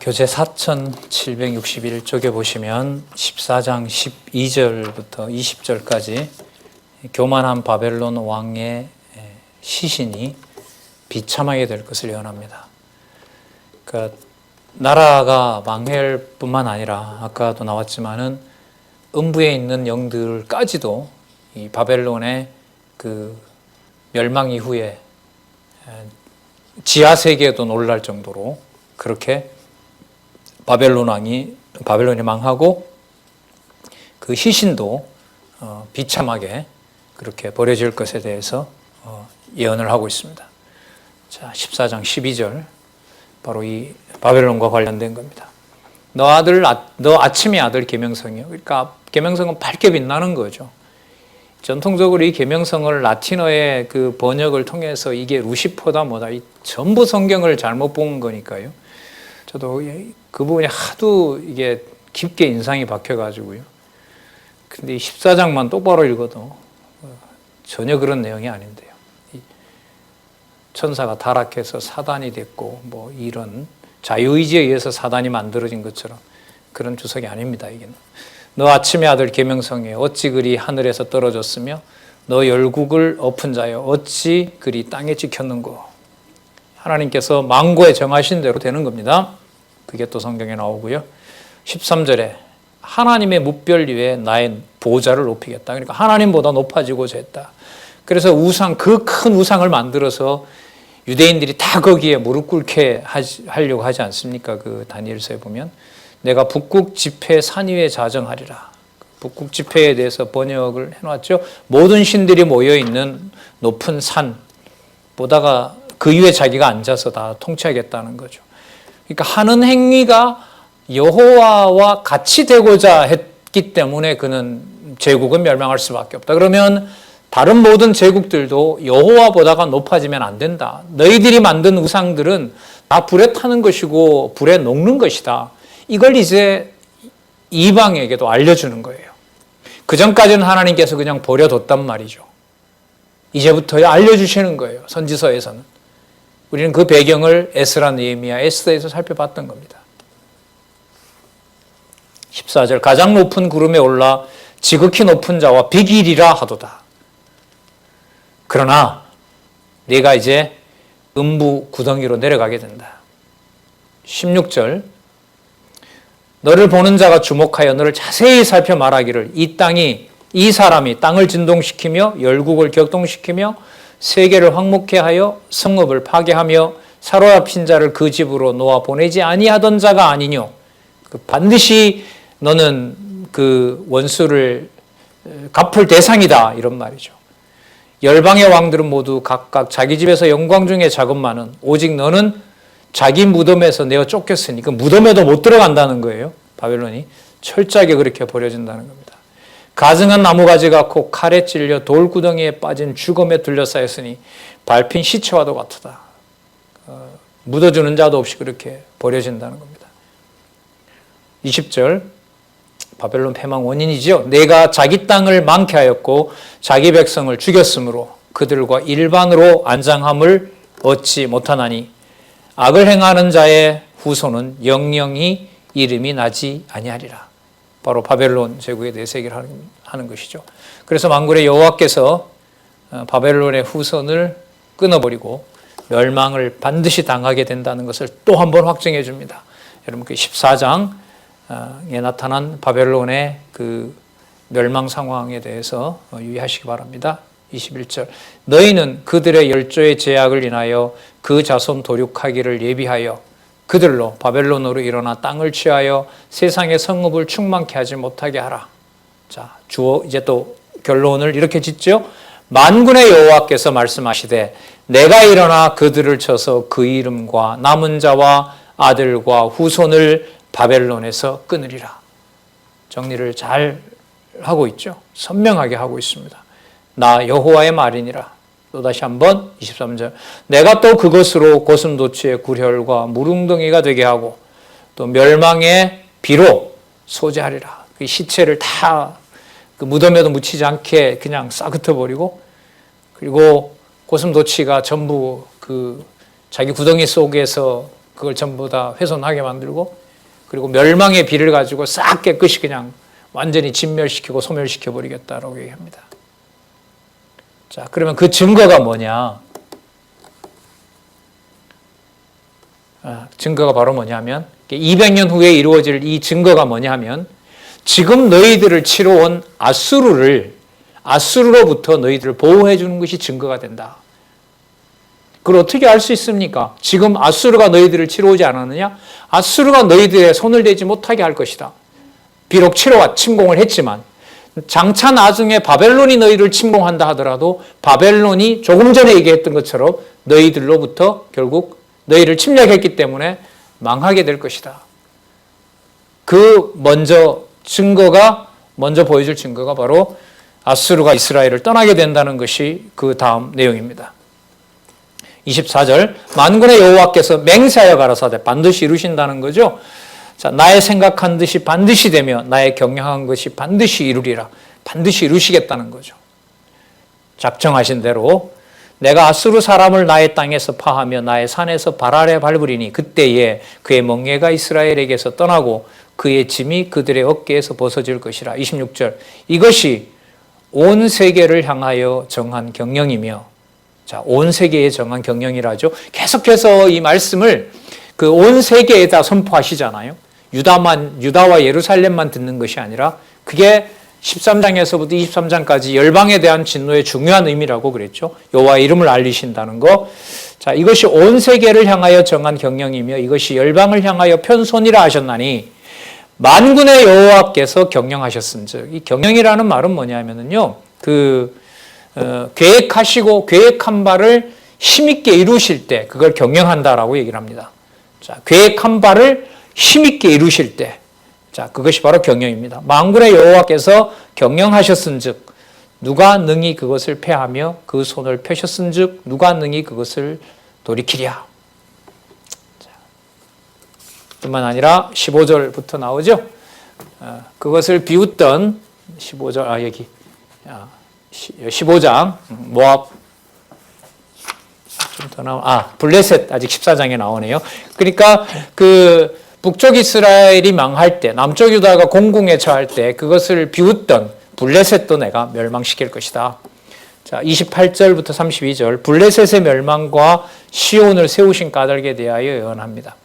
교재 4761쪽에 보시면 14장 12절부터 20절까지 교만한 바벨론 왕의 시신이 비참하게 될 것을 예언합니다. 그러니까 나라가 망할 뿐만 아니라 아까도 나왔지만은 음부에 있는 영들까지도 이 바벨론의 그 멸망 이후에 지하 세계에도 놀랄 정도로 그렇게 바벨론이 망하고 그 시신도 비참하게 그렇게 버려질 것에 대해서 예언을 하고 있습니다. 자, 14장 12절 바로 이 바벨론과 관련된 겁니다. 너 아침의 아들 계명성이요. 그러니까 계명성은 밝게 빛나는 거죠. 전통적으로 이 계명성을 라틴어의 그 번역을 통해서 이게 루시퍼다 뭐다 이 전부 성경을 잘못 본 거니까요. 저도 그 부분이 하도 이게 깊게 인상이 박혀가지고요. 근데 14장만 똑바로 읽어도 전혀 그런 내용이 아닌데요. 천사가 타락해서 사단이 됐고 뭐 이런 자유의지에 의해서 사단이 만들어진 것처럼 그런 주석이 아닙니다. 이게는. 너 아침의 아들 계명성이여 어찌 그리 하늘에서 떨어졌으며 너 열국을 엎은 자여 어찌 그리 땅에 찍혔는고. 하나님께서 망고에 정하신 대로 되는 겁니다. 그게 또 성경에 나오고요. 13절에 하나님의 뭇별 위에 나의 보좌를 높이겠다. 그러니까 하나님보다 높아지고자 했다. 그래서 그 큰 우상을 만들어서 유대인들이 다 거기에 무릎 꿇게 하려고 하지 않습니까? 그 다니엘서에 보면 내가 북극 지폐 산 위에 자정하리라. 북극 지폐에 대해서 번역을 해놨죠. 모든 신들이 모여있는 높은 산 보다가 그 위에 자기가 앉아서 다 통치하겠다는 거죠. 그러니까 하는 행위가 여호와와 같이 되고자 했기 때문에 그는 제국은 멸망할 수밖에 없다. 그러면 다른 모든 제국들도 여호와보다가 높아지면 안 된다. 너희들이 만든 우상들은 다 불에 타는 것이고 불에 녹는 것이다. 이걸 이제 이방에게도 알려주는 거예요. 그전까지는 하나님께서 그냥 버려뒀단 말이죠. 이제부터야 알려주시는 거예요. 선지서에서는. 우리는 그 배경을 에스라, 느헤미야, 에스더에서 살펴봤던 겁니다. 14절 가장 높은 구름에 올라 지극히 높은 자와 비길이라 하도다. 그러나 네가 이제 음부 구덩이로 내려가게 된다. 16절 너를 보는 자가 주목하여 너를 자세히 살펴 말하기를 이 사람이 땅을 진동시키며 열국을 격동시키며 세계를 황무케 하여 성읍을 파괴하며 사로잡힌 자를 그 집으로 놓아 보내지 아니하던 자가 아니뇨. 반드시 너는 그 원수를 갚을 대상이다 이런 말이죠. 열방의 왕들은 모두 각각 자기 집에서 영광 중에 자급만은 오직 너는 자기 무덤에서 내어 쫓겼으니 그 무덤에도 못 들어간다는 거예요. 바벨론이 철저하게 그렇게 버려진다는 겁니다. 가증한 나무가지 같고 칼에 찔려 돌구덩이에 빠진 죽음에 둘러싸였으니 밟힌 시체와도 같으다. 묻어주는 자도 없이 그렇게 버려진다는 겁니다. 20절 바벨론 패망 원인이죠. 내가 자기 땅을 망케 하였고 자기 백성을 죽였으므로 그들과 일반으로 안장함을 얻지 못하나니 악을 행하는 자의 후손은 영영이 이름이 나지 아니하리라. 바로 바벨론 제국에 대해서 얘기를 하는 것이죠. 그래서 만군의 여호와께서 바벨론의 후손을 끊어버리고 멸망을 반드시 당하게 된다는 것을 또 한 번 확증해 줍니다. 여러분 그 14장에 나타난 바벨론의 그 멸망 상황에 대해서 유의하시기 바랍니다. 21절 너희는 그들의 열조의 제약을 인하여 그 자손 도륙하기를 예비하여 그들로 바벨론으로 일어나 땅을 취하여 세상의 성읍을 충만케 하지 못하게 하라. 자, 이제 또 결론을 이렇게 짓죠. 만군의 여호와께서 말씀하시되 내가 일어나 그들을 쳐서 그 이름과 남은 자와 아들과 후손을 바벨론에서 끊으리라. 정리를 잘 하고 있죠. 선명하게 하고 있습니다. 나 여호와의 말이니라. 또다시 한번 23절 내가 또 그것으로 고슴도치의 굴혈과 물웅덩이가 되게 하고 또 멸망의 비로 소재하리라. 그 시체를 다 그 무덤에도 묻히지 않게 그냥 싹 흩어버리고 그리고 고슴도치가 전부 그 자기 구덩이 속에서 그걸 전부 다 훼손하게 만들고, 그리고 멸망의 비를 가지고 싹 깨끗이 그냥 완전히 진멸시키고 소멸시켜 버리겠다라고 얘기합니다. 자, 그러면 그 증거가 뭐냐? 증거가 바로 뭐냐면 200년 후에 이루어질 이 증거가 뭐냐면 지금 너희들을 치러 온 아수르로부터 너희들을 보호해 주는 것이 증거가 된다. 그걸 어떻게 알 수 있습니까? 지금 아수르가 너희들을 치러 오지 않았느냐? 아수르가 너희들의 손을 대지 못하게 할 것이다. 비록 치러와 침공을 했지만 장차 나중에 바벨론이 너희를 침공한다 하더라도 바벨론이 조금 전에 얘기했던 것처럼 너희들로부터 결국 너희를 침략했기 때문에 망하게 될 것이다. 그 먼저 보여줄 증거가 바로 아수르가 이스라엘을 떠나게 된다는 것이 그 다음 내용입니다. 24절, 만군의 여호와께서 맹세하여 가라사대, 반드시 이루신다는 거죠. 자, 나의 생각한 듯이 반드시 되며 나의 경영한 것이 반드시 이루리라. 반드시 이루시겠다는 거죠. 작정하신 대로 내가 아수르 사람을 나의 땅에서 파하며 나의 산에서 발 아래 밟으리니 그때에 그의 멍에가 이스라엘에게서 떠나고 그의 짐이 그들의 어깨에서 벗어질 것이라. 26절, 이것이 온 세계를 향하여 정한 경영이며, 자, 온 세계에 정한 경영이라죠. 계속해서 이 말씀을 그 온 세계에다 선포하시잖아요. 유다와 예루살렘만 듣는 것이 아니라 그게 13장에서부터 23장까지 열방에 대한 진노의 중요한 의미라고 그랬죠. 여호와의 이름을 알리신다는 거. 자, 이것이 온 세계를 향하여 정한 경영이며 이것이 열방을 향하여 편손이라 하셨나니 만군의 여호와께서 경영하셨은즉, 이 경영이라는 말은 뭐냐면요, 계획하시고 계획한 바를 힘있게 이루실 때 그걸 경영한다라고 얘기를 합니다. 자, 계획한 바를 힘있게 이루실 때, 자, 그것이 바로 경영입니다. 만군의 여호와께서 경영하셨은즉 누가 능히 그것을 패하며 그 손을 펴셨은즉 누가 능히 그것을 돌이키랴. 자, 뿐만 아니라 15절부터 나오죠. 그것을 비웃던 15절, 여기 15장 모압 좀 더 나와. 블레셋 아직 14장에 나오네요. 그러니까 그 북쪽 이스라엘이 망할 때, 남쪽 유다가 공궁에 처할 때 그것을 비웃던 블레셋도 내가 멸망시킬 것이다. 자, 28절부터 32절, 블레셋의 멸망과 시온을 세우신 까닭에 대하여 예언합니다.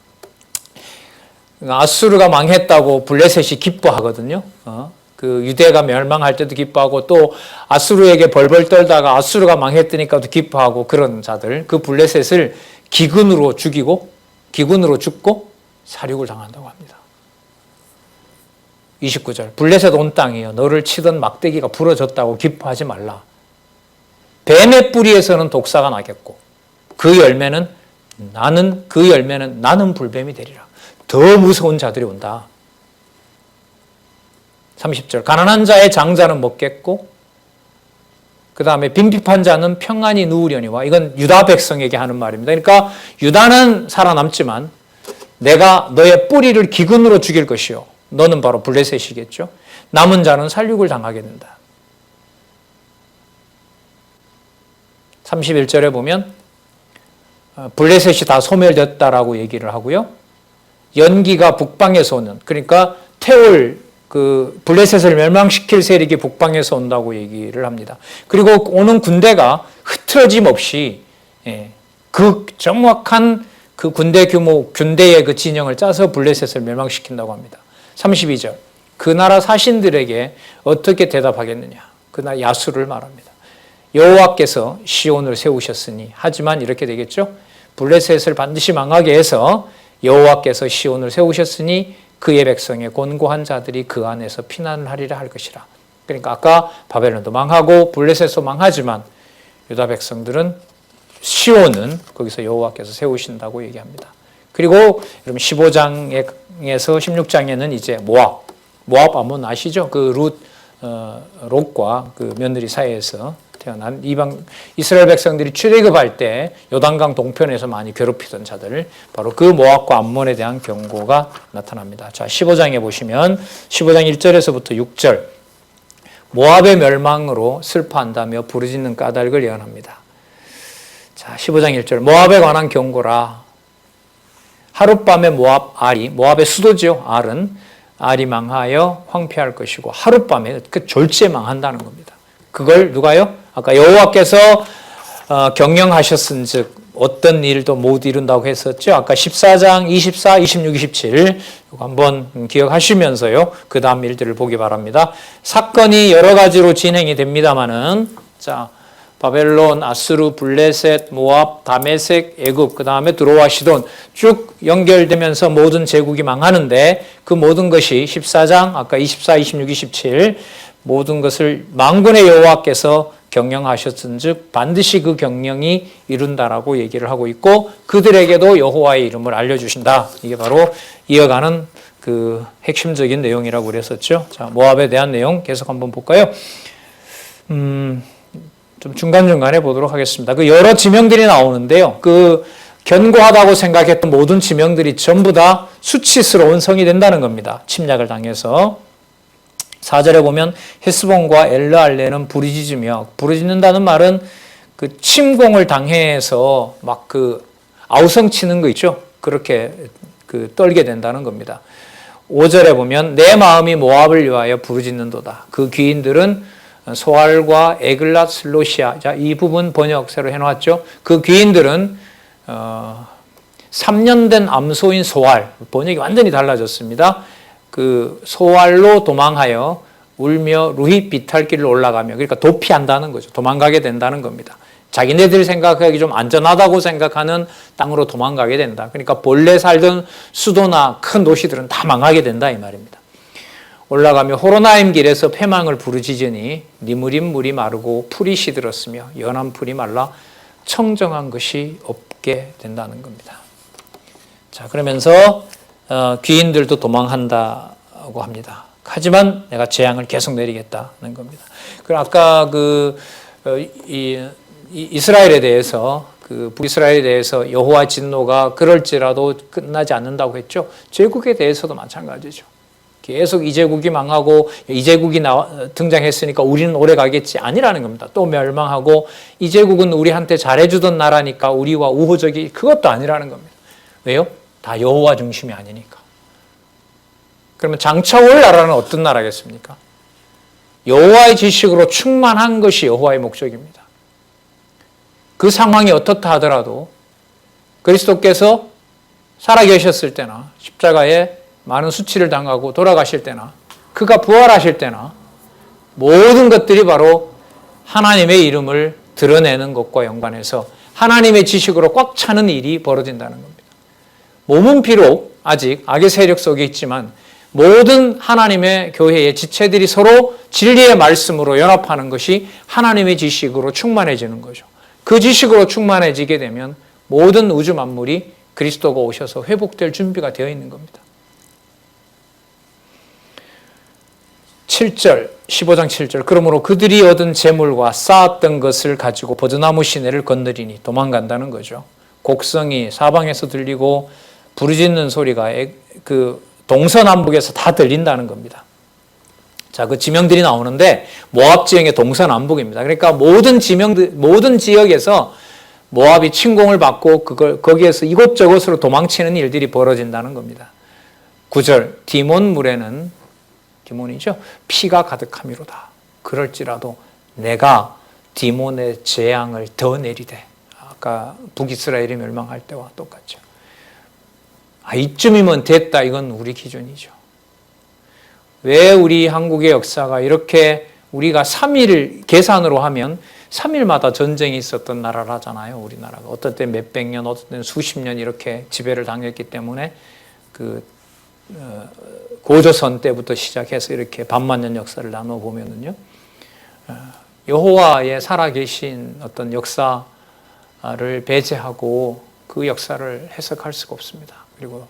아수르가 망했다고 블레셋이 기뻐하거든요. 그 유대가 멸망할 때도 기뻐하고 또 아수르에게 벌벌 떨다가 아수르가 망했으니까도 기뻐하고 그런 자들, 그 블레셋을 기근으로 죽고 사륙을 당한다고 합니다. 29절, 블레셋 온 땅이여 너를 치던 막대기가 부러졌다고 기뻐하지 말라. 뱀의 뿌리에서는 독사가 나겠고 그 열매는 나는 불뱀이 되리라. 더 무서운 자들이 온다. 30절, 가난한 자의 장자는 먹겠고 그 다음에 빈핍한 자는 평안히 누우려니와. 이건 유다 백성에게 하는 말입니다. 그러니까 유다는 살아남지만 내가 너의 뿌리를 기근으로 죽일 것이요, 너는 바로 블레셋이겠죠. 남은 자는 살육을 당하게 된다. 31절에 보면 블레셋이 다 소멸됐다라고 얘기를 하고요. 연기가 북방에서 오는, 그러니까 그 블레셋을 멸망시킬 세력이 북방에서 온다고 얘기를 합니다. 그리고 오는 군대가 흐트러짐 없이 그 정확한 그 군대의 그 진영을 짜서 블레셋을 멸망시킨다고 합니다. 32절, 그 나라 사신들에게 어떻게 대답하겠느냐. 그날 야수를 말합니다. 여호와께서 시온을 세우셨으니, 하지만 이렇게 되겠죠. 블레셋을 반드시 망하게 해서 여호와께서 시온을 세우셨으니 그의 백성의 곤고한 자들이 그 안에서 피난을 하리라 할 것이라. 그러니까 아까 바벨론도 망하고 블레셋도 망하지만 유다 백성들은, 시온은 거기서 여호와께서 세우신다고 얘기합니다. 그리고 여러분 15장에서 16장에는 이제 모압 아몬 아시죠? 그 롯과 그 며느리 사이에서 태어난 이방 이스라엘 백성들이 출애굽할 때 요단강 동편에서 많이 괴롭히던 자들, 바로 그 모압과 암몬에 대한 경고가 나타납니다. 자, 15장에 보시면 15장 1절에서부터 6절, 모압의 멸망으로 슬퍼한다며 부르짖는 까닭을 예언합니다. 자, 15장 1절, 모압에 관한 경고라. 하룻밤에 모압의 수도죠. 알이 망하여 황폐할 것이고 하룻밤에 그 졸지에 망한다는 겁니다. 그걸 누가요? 아까 여호와께서 경영하셨은즉 어떤 일도 못 이룬다고 했었죠. 아까 14장 24, 26, 27 이거 한번 기억하시면서요. 그 다음 일들을 보기 바랍니다. 사건이 여러 가지로 진행이 됩니다마는 자 바벨론, 아수르, 블레셋, 모압, 다메섹, 애굽, 그 다음에 드로아, 시돈 쭉 연결되면서 모든 제국이 망하는데 그 모든 것이 14장 아까 24, 26, 27 모든 것을 만군의 여호와께서 경영하셨은즉 반드시 그 경영이 이룬다라고 얘기를 하고 있고 그들에게도 여호와의 이름을 알려주신다. 이게 바로 이어가는 그 핵심적인 내용이라고 그랬었죠. 자, 모압에 대한 내용 계속 한번 볼까요? 좀 중간중간에 보도록 하겠습니다. 그 여러 지명들이 나오는데요. 그 견고하다고 생각했던 모든 지명들이 전부 다 수치스러운 성이 된다는 겁니다. 침략을 당해서. 4절에 보면 헤스본과 엘르알레는 부르짖으며 부르짖는다는 말은 그 침공을 당해서 막 그 아우성 치는 거 있죠. 그렇게 그 떨게 된다는 겁니다. 5절에 보면 내 마음이 모압을 위하여 부르짖는도다. 그 귀인들은 소알과 에글랏 슬로시아. 자, 이 부분 번역 새로 해놨죠. 그 귀인들은 3년 된 암소인 소알. 번역이 완전히 달라졌습니다. 그 소알로 도망하여 울며 루힛 비탈길을 올라가며 그러니까 도피한다는 거죠. 도망가게 된다는 겁니다. 자기네들이 생각하기 좀 안전하다고 생각하는 땅으로 도망가게 된다. 그러니까 본래 살던 수도나 큰 도시들은 다 망하게 된다 이 말입니다. 올라가며 호로나임 길에서 패망을 부르짖으니 니무림 물이 마르고 풀이 시들었으며 연한 풀이 말라 청정한 것이 없게 된다는 겁니다. 자, 그러면서 귀인들도 도망한다고 합니다. 하지만 내가 재앙을 계속 내리겠다는 겁니다. 그리고 아까 이스라엘에 대해서 북이스라엘에 대해서 여호와 진노가 그럴지라도 끝나지 않는다고 했죠. 제국에 대해서도 마찬가지죠. 계속 이제국이 망하고 이제국이 등장했으니까 우리는 오래 가겠지 아니라는 겁니다. 또 멸망하고 이제국은 우리한테 잘해주던 나라니까 우리와 우호적이 그것도 아니라는 겁니다. 왜요? 다 여호와 중심이 아니니까. 그러면 장차 올 나라는 어떤 나라겠습니까? 여호와의 지식으로 충만한 것이 여호와의 목적입니다. 그 상황이 어떻다 하더라도 그리스도께서 살아계셨을 때나 십자가에 많은 수치를 당하고 돌아가실 때나 그가 부활하실 때나 모든 것들이 바로 하나님의 이름을 드러내는 것과 연관해서 하나님의 지식으로 꽉 차는 일이 벌어진다는 겁니다. 몸은 비록 아직 악의 세력 속에 있지만 모든 하나님의 교회의 지체들이 서로 진리의 말씀으로 연합하는 것이 하나님의 지식으로 충만해지는 거죠. 그 지식으로 충만해지게 되면 모든 우주 만물이 그리스도가 오셔서 회복될 준비가 되어 있는 겁니다. 7절, 15장 7절. 그러므로 그들이 얻은 재물과 쌓았던 것을 가지고 버드나무 시내를 건너리니 도망간다는 거죠. 곡성이 사방에서 들리고 부르짖는 소리가 그 동서남북에서 다 들린다는 겁니다. 자, 그 지명들이 나오는데 모압 지형의 동서남북입니다. 그러니까 모든 지역에서 모압이 침공을 받고 거기에서 이곳저곳으로 도망치는 일들이 벌어진다는 겁니다. 9절, 디몬 물에는 디몬이죠. 피가 가득함이로다. 그럴지라도 내가 디몬의 재앙을 더 내리되 아까 북이스라엘이 멸망할 때와 똑같죠. 이쯤이면 됐다. 이건 우리 기준이죠. 왜 우리 한국의 역사가 이렇게 우리가 3일 계산으로 하면 3일마다 전쟁이 있었던 나라라잖아요. 우리나라가. 어떤 때 몇백 년, 어떤 때는 수십 년 이렇게 지배를 당했기 때문에 고조선 때부터 시작해서 이렇게 반만년 역사를 나눠보면은요. 여호와의 살아계신 어떤 역사를 배제하고 그 역사를 해석할 수가 없습니다. 그리고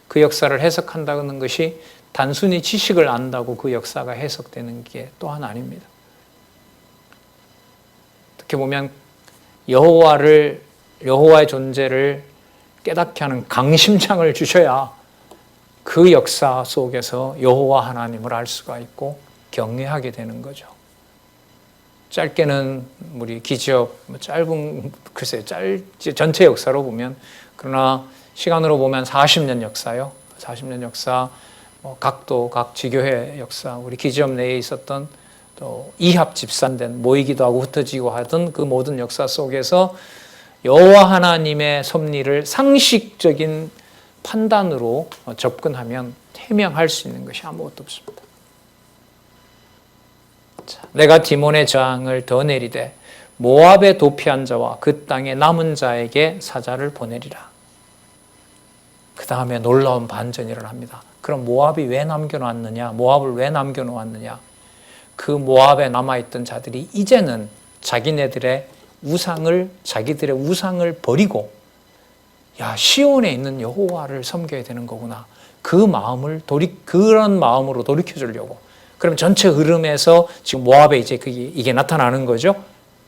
그 역사를 해석한다는 것이 단순히 지식을 안다고 그 역사가 해석되는 게 또한 아닙니다. 어떻게 보면 여호와의 존재를 깨닫게 하는 강심장을 주셔야 그 역사 속에서 여호와 하나님을 알 수가 있고 경외하게 되는 거죠. 짧게는 우리 기지업 짧은 글쎄 전체 역사로 보면 그러나 시간으로 보면 40년 역사요. 40년 역사, 각도, 각 지교회 역사, 우리 기지업 내에 있었던 또 이합 집산된 모이기도 하고 흩어지고 하던 그 모든 역사 속에서 여호와 하나님의 섭리를 상식적인 판단으로 접근하면 해명할 수 있는 것이 아무것도 없습니다. 자, 내가 디몬의 저항을 더 내리되 모압에 도피한 자와 그 땅에 남은 자에게 사자를 보내리라. 그 다음에 놀라운 반전이 일어납니다. 그럼 모압이 왜 남겨놨느냐? 모압을 왜 남겨놓았느냐? 그 모압에 남아있던 자들이 이제는 자기들의 우상을 버리고 야, 시온에 있는 여호와를 섬겨야 되는 거구나. 그런 마음으로 돌이켜 주려고. 그럼 전체 흐름에서 지금 모압에 이제 이게 나타나는 거죠.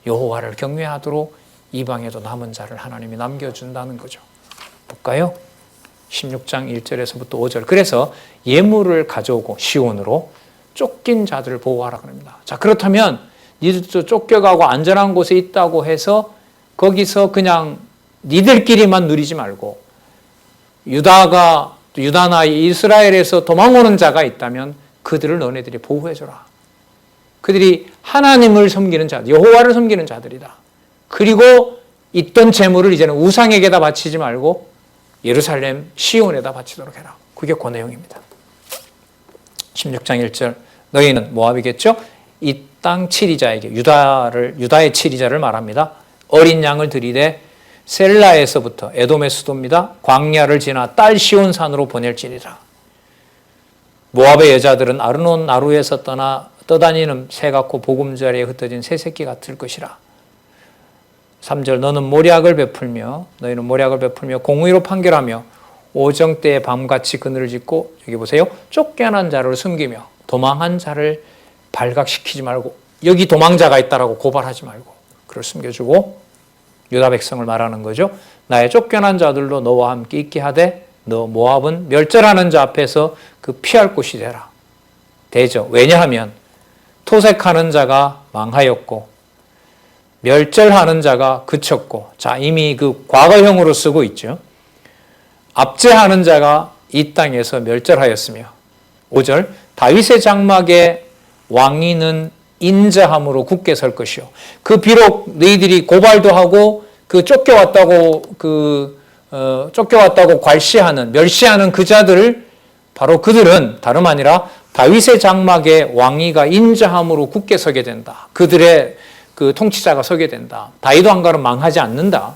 여호와를 경외하도록 이방에도 남은 자를 하나님이 남겨준다는 거죠. 볼까요? 16장 1절에서부터 5절. 그래서 예물을 가져오고 시온으로 쫓긴 자들을 보호하라 그럽니다. 자, 그렇다면 니들도 쫓겨가고 안전한 곳에 있다고 해서 거기서 그냥 니들끼리만 누리지 말고 유다나 이스라엘에서 도망오는 자가 있다면 그들을 너네들이 보호해줘라. 그들이 하나님을 섬기는 자, 여호와를 섬기는 자들이다. 그리고 있던 재물을 이제는 우상에게다 바치지 말고 예루살렘 시온에다 바치도록 해라. 그게 그 내용입니다. 16장 1절 너희는 모압이겠죠? 이 땅 치리자에게 유다의 치리자를 말합니다. 어린 양을 들이되 셀라에서부터 에돔의 수도입니다. 광야를 지나 딸 시온산으로 보낼지니라. 모압의 여자들은 아르논 나루에서 떠다니는 새 같고 보금자리에 흩어진 새 새끼 같을 것이라. 3절 너희는 모략을 베풀며 공의로 판결하며 오정 때에 밤같이 그늘을 짓고 여기 보세요. 쫓겨난 자를 숨기며 도망한 자를 발각시키지 말고 여기 도망자가 있다라고 고발하지 말고 그를 숨겨주고 유다 백성을 말하는 거죠. 나의 쫓겨난 자들도 너와 함께 있게 하되 너 모압은 멸절하는 자 앞에서 그 피할 곳이 되죠. 왜냐하면 토색하는 자가 망하였고 멸절하는 자가 그쳤고 자 이미 그 과거형으로 쓰고 있죠. 압제하는 자가 이 땅에서 멸절하였으며 5절 다윗의 장막에 왕위는 인자함으로 굳게 설 것이요. 그 비록 너희들이 고발도 하고 그 쫓겨왔다고 멸시하는 그 자들을 바로 그들은 다름 아니라 다윗의 장막에 왕위가 인자함으로 굳게 서게 된다. 그들의 그 통치자가 서게 된다. 다윗 왕가는 망하지 않는다.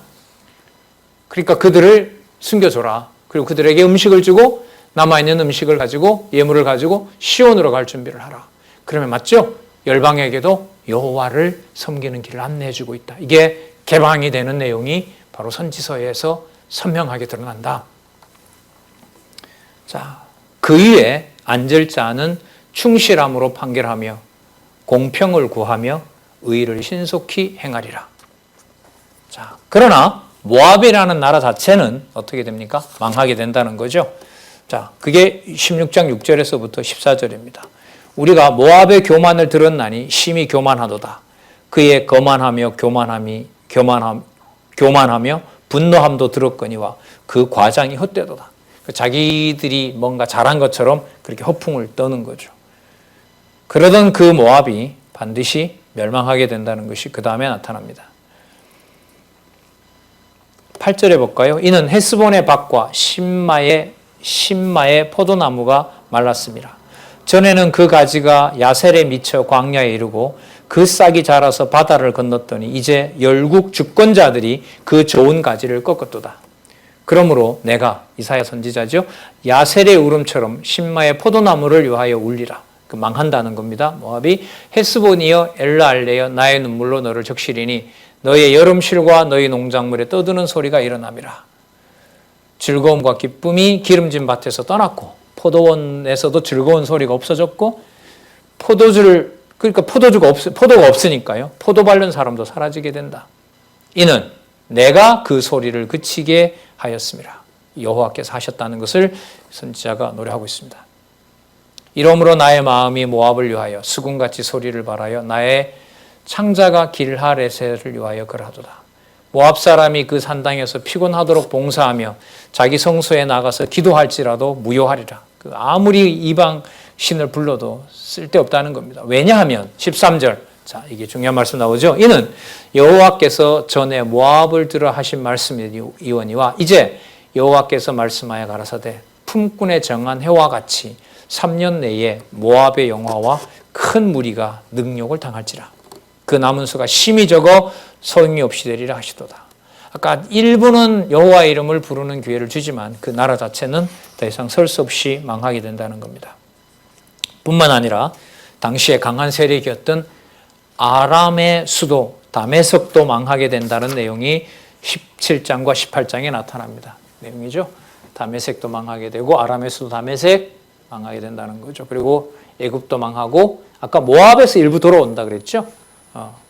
그러니까 그들을 숨겨줘라. 그리고 그들에게 음식을 주고 남아있는 음식을 가지고 예물을 가지고 시온으로 갈 준비를 하라. 그러면 맞죠? 열방에게도 여호와를 섬기는 길을 안내해주고 있다. 이게 개방이 되는 내용이 바로 선지서에서 선명하게 드러난다. 자, 그 위에 앉을 자는 충실함으로 판결하며 공평을 구하며 의를 신속히 행하리라. 자, 그러나 모압이라는 나라 자체는 어떻게 됩니까? 망하게 된다는 거죠. 자, 그게 16장 6절에서부터 14절입니다. 우리가 모압의 교만을 들었나니 심히 교만하도다. 그의 거만하며 교만하며 분노함도 들었거니와 그 과장이 헛되도다. 자기들이 뭔가 잘한 것처럼 그렇게 허풍을 떠는 거죠. 그러던 그 모압이 반드시 멸망하게 된다는 것이 그 다음에 나타납니다. 8절에 볼까요? 이는 헤스본의 밭과 신마의 포도나무가 말랐습니다. 전에는 그 가지가 야셀에 미쳐 광야에 이르고 그 싹이 자라서 바다를 건넜더니 이제 열국 주권자들이 그 좋은 가지를 꺾었도다. 그러므로 내가 이사야 선지자죠. 야셀의 울음처럼 신마의 포도나무를 위하여 울리라. 그 망한다는 겁니다. 모압이 헤스본이여 엘라알레여 나의 눈물로 너를 적시리니 너의 여름실과 너의 농작물에 떠드는 소리가 일어남이라. 즐거움과 기쁨이 기름진 밭에서 떠났고 포도원에서도 즐거운 소리가 없어졌고 포도가 없으니까요. 포도 밟는 사람도 사라지게 된다. 이는 내가 그 소리를 그치게 하였습니다. 여호와께서 하셨다는 것을 선지자가 노래하고 있습니다. 이러므로 나의 마음이 모압을 위하여 수금같이 소리를 발하여 나의 창자가 길하레셋을 위하여 그러하도다. 모압 사람이 그 산당에서 피곤하도록 봉사하며 자기 성소에 나가서 기도할지라도 무효하리라. 아무리 이방 신을 불러도 쓸데없다는 겁니다. 왜냐하면 13절, 자 이게 중요한 말씀 나오죠. 이는 여호와께서 전에 모압을 들어 하신 말씀이오니와 이제 여호와께서 말씀하여 가라사대 품꾼의 정한 해와 같이 3년 내에 모압의 영화와 큰 무리가 능욕을 당할지라. 그 남은 수가 심히 적어 소용이 없이 되리라 하시도다. 아까 일부는 여호와의 이름을 부르는 기회를 주지만 그 나라 자체는 더 이상 설 수 없이 망하게 된다는 겁니다. 뿐만 아니라 당시에 강한 세력이었던 아람의 수도 다메섹도 망하게 된다는 내용이 17장과 18장에 나타납니다. 내용이죠. 다메섹도 망하게 되고 아람의 수도 다메섹 망하게 된다는 거죠. 그리고 애굽도 망하고 아까 모압에서 일부 돌아온다 그랬죠.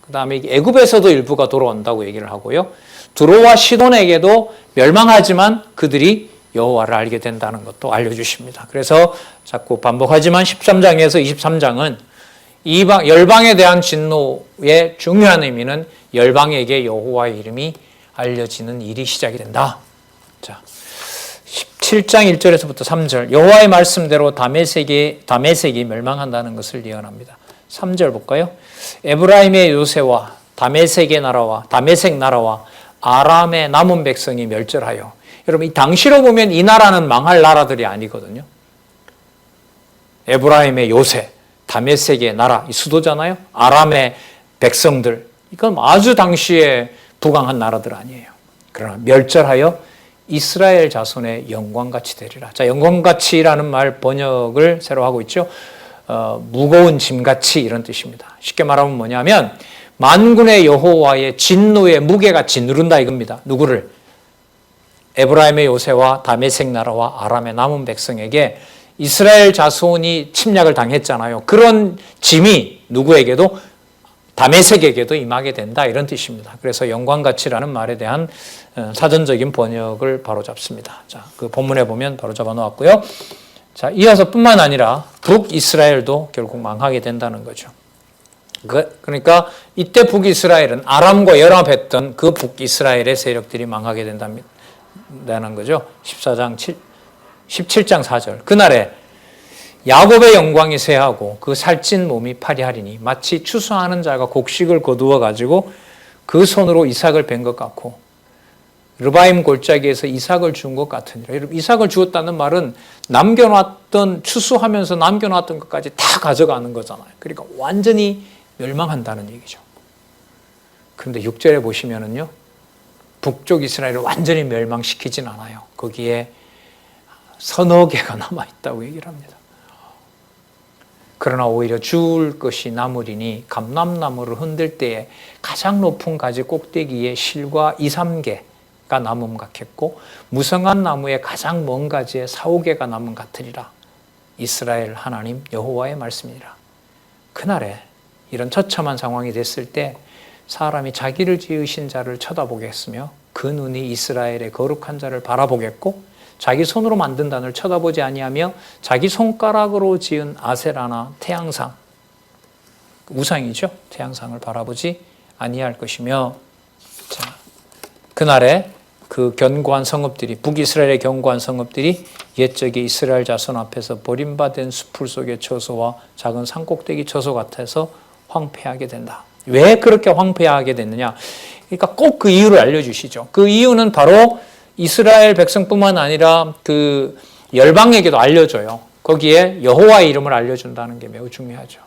그 다음에 애굽에서도 일부가 돌아온다고 얘기를 하고요. 두로와 시돈에게도 멸망하지만 그들이 여호와를 알게 된다는 것도 알려주십니다. 그래서 자꾸 반복하지만 13장에서 23장은 열방에 대한 진노의 중요한 의미는 열방에게 여호와의 이름이 알려지는 일이 시작이 된다. 자, 17장 1절에서부터 3절 여호와의 말씀대로 다메섹이 멸망한다는 것을 예언합니다. 3절 볼까요? 에브라임의 요새와 다메섹 나라와 아람의 남은 백성이 멸절하여. 여러분 이 당시로 보면 이 나라는 망할 나라들이 아니거든요. 에브라임의 요새, 다메섹의 나라, 이 수도잖아요. 아람의 백성들, 이건 아주 당시에 부강한 나라들 아니에요. 그러나 멸절하여 이스라엘 자손의 영광같이 되리라. 자, 영광같이라는 말 번역을 새로 하고 있죠. 무거운 짐같이 이런 뜻입니다. 쉽게 말하면 뭐냐면 만군의 여호와의 진노의 무게가 짓누른다 이겁니다. 누구를? 에브라임의 요새와 다메섹 나라와 아람의 남은 백성에게 이스라엘 자손이 침략을 당했잖아요. 그런 짐이 누구에게도 다메섹에게도 임하게 된다 이런 뜻입니다. 그래서 영광같이라는 말에 대한 사전적인 번역을 바로잡습니다. 자, 그 본문에 보면 바로잡아 놓았고요. 자, 이어서 뿐만 아니라 북이스라엘도 결국 망하게 된다는 거죠. 그러니까 이때 북이스라엘은 아람과 연합했던 그 북이스라엘의 세력들이 망하게 된다는 거죠. 17장 4절. 그날에 야곱의 영광이 쇠하고 그 살찐 몸이 파리하리니 마치 추수하는 자가 곡식을 거두어 가지고 그 손으로 이삭을 벤 것 같고 르바임 골짜기에서 이삭을 준 것 같으니라. 여러분 이삭을 주었다는 말은 남겨놨던 추수하면서 남겨놨던 것까지 다 가져가는 거잖아요. 그러니까 완전히 멸망한다는 얘기죠. 그런데 6절에 보시면은요. 북쪽 이스라엘을 완전히 멸망시키진 않아요. 거기에 서너 개가 남아있다고 얘기를 합니다. 그러나 오히려 죽을 것이 나무리니 감람나무를 흔들 때에 가장 높은 가지 꼭대기에 실과 2, 3개가 남음 같겠고 무성한 나무의 가장 먼 가지에 4, 5개가 남음 같으리라. 이스라엘 하나님 여호와의 말씀이라. 그날에 이런 처참한 상황이 됐을 때 사람이 자기를 지으신 자를 쳐다보겠으며 그 눈이 이스라엘의 거룩한 자를 바라보겠고 자기 손으로 만든 단을 쳐다보지 아니하며 자기 손가락으로 지은 아세라나 태양상, 우상이죠. 태양상을 바라보지 아니할 것이며, 자, 그날에 그 견고한 성읍들이, 북이스라엘의 견고한 성읍들이 옛적의 이스라엘 자손 앞에서 버림받은 수풀 속의 처소와 작은 산꼭대기 처소 같아서 황폐하게 된다. 왜 그렇게 황폐하게 됐느냐? 그러니까 꼭 그 이유를 알려주시죠. 그 이유는 바로 이스라엘 백성뿐만 아니라 그 열방에게도 알려줘요. 거기에 여호와의 이름을 알려준다는 게 매우 중요하죠.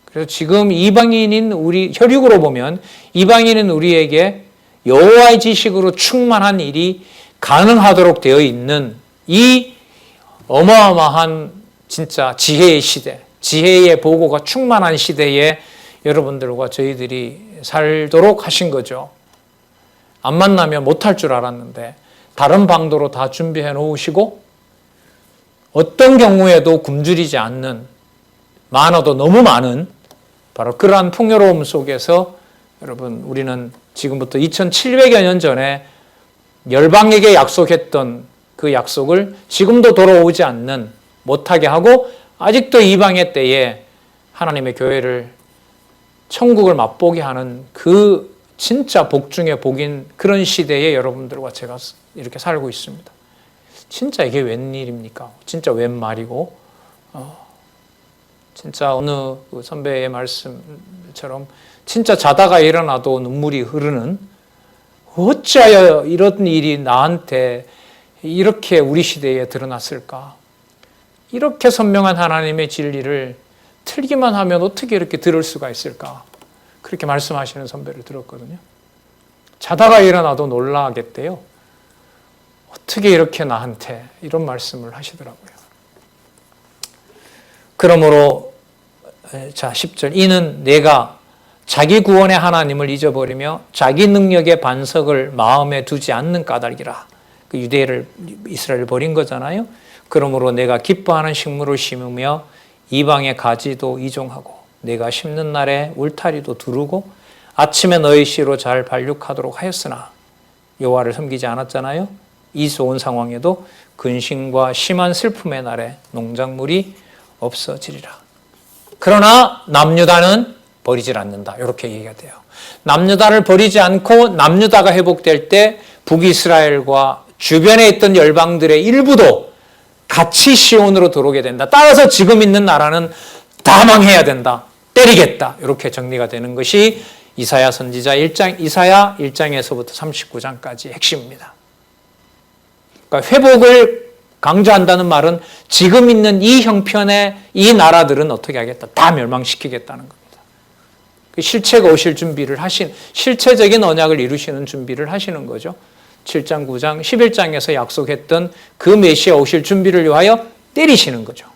그래서 지금 이방인인 우리, 혈육으로 보면 이방인은 우리에게 여호와의 지식으로 충만한 일이 가능하도록 되어 있는 이 어마어마한 진짜 지혜의 시대, 지혜의 보고가 충만한 시대에 여러분들과 저희들이 살도록 하신 거죠. 안 만나면 못할 줄 알았는데 다른 방도로 다 준비해 놓으시고 어떤 경우에도 굶주리지 않는, 많아도 너무 많은 바로 그러한 풍요로움 속에서 여러분 우리는 지금부터 2700여 년 전에 열방에게 약속했던 그 약속을 지금도 돌아오지 않는, 못하게 하고 아직도 이방의 때에 하나님의 교회를 천국을 맛보게 하는 그 진짜 복 중에 복인 그런 시대에 여러분들과 제가 이렇게 살고 있습니다. 진짜 이게 웬일입니까? 진짜 웬 말이고, 진짜 어느 그 선배의 말씀처럼 진짜 자다가 일어나도 눈물이 흐르는, 어찌하여 이런 일이 나한테 이렇게 우리 시대에 드러났을까? 이렇게 선명한 하나님의 진리를 틀기만 하면 어떻게 이렇게 들을 수가 있을까? 그렇게 말씀하시는 선배를 들었거든요. 자다가 일어나도 놀라겠대요. 어떻게 이렇게 나한테 이런 말씀을 하시더라고요. 그러므로 자 10절 이는 내가 자기 구원의 하나님을 잊어버리며 자기 능력의 반석을 마음에 두지 않는 까닭이라. 그 유대를 이스라엘을 버린 거잖아요. 그러므로 내가 기뻐하는 식물을 심으며 이방의 가지도 이종하고 내가 심는 날에 울타리도 두르고 아침에 너희 씨로 잘 발육하도록 하였으나 여호와를 섬기지 않았잖아요. 이 좋은 상황에도 근심과 심한 슬픔의 날에 농작물이 없어지리라. 그러나 남유다는 버리질 않는다. 이렇게 얘기가 돼요. 남유다를 버리지 않고 남유다가 회복될 때 북이스라엘과 주변에 있던 열방들의 일부도 같이 시온으로 들어오게 된다. 따라서 지금 있는 나라는 다 망해야 된다. 때리겠다. 이렇게 정리가 되는 것이 이사야 선지자 1장, 이사야 1장에서부터 39장까지 핵심입니다. 그러니까 회복을 강조한다는 말은 지금 있는 이 형편의 이 나라들은 어떻게 하겠다? 다 멸망시키겠다는 겁니다. 실체가 오실 준비를 실체적인 언약을 이루시는 준비를 하시는 거죠. 7장, 9장, 11장에서 약속했던 그 메시아 오실 준비를 위하여 때리시는 거죠.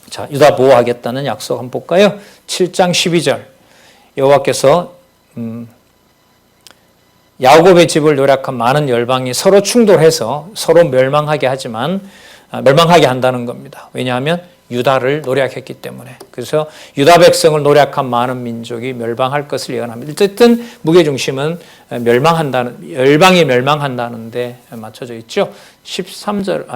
자, 유다 보호하겠다는 약속 한번 볼까요? 7장 12절 여호와께서 야곱의 집을 노략한 많은 열방이 서로 충돌해서 서로 멸망하게 한다는 겁니다. 왜냐하면 유다를 노략했기 때문에. 그래서 유다 백성을 노략한 많은 민족이 멸망할 것을 예언합니다. 어쨌든 무게중심은 열방이 멸망한다는데 맞춰져 있죠. 13절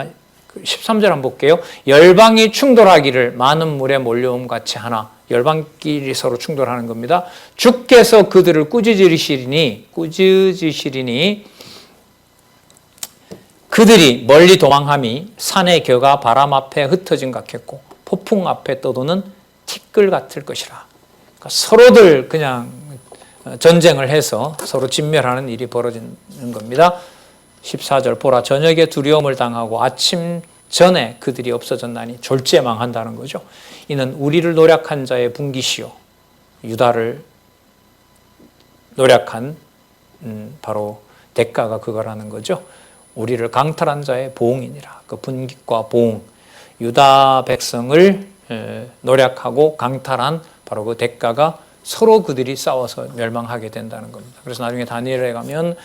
한번 볼게요. 열방이 충돌하기를 많은 물에 몰려옴 같이 하나. 열방끼리 서로 충돌하는 겁니다. 주께서 그들을 꾸짖으시리니 그들이 멀리 도망함이 산의 겨가 바람 앞에 흩어진 같겠고 폭풍 앞에 떠도는 티끌 같을 것이라. 그러니까 서로들 그냥 전쟁을 해서 서로 진멸하는 일이 벌어지는 겁니다. 14절 보라 저녁에 두려움을 당하고 아침 전에 그들이 없어졌나니 졸지에 망한다는 거죠. 이는 우리를 노략한 자의 분깃이요 유다를 노략한 바로 대가가 그거라는 거죠. 우리를 강탈한 자의 보응이니라. 그 분깃과 보응, 유다 백성을 노략하고 강탈한 바로 그 대가가 서로 그들이 싸워서 멸망하게 된다는 겁니다. 그래서 나중에 다니엘에 가면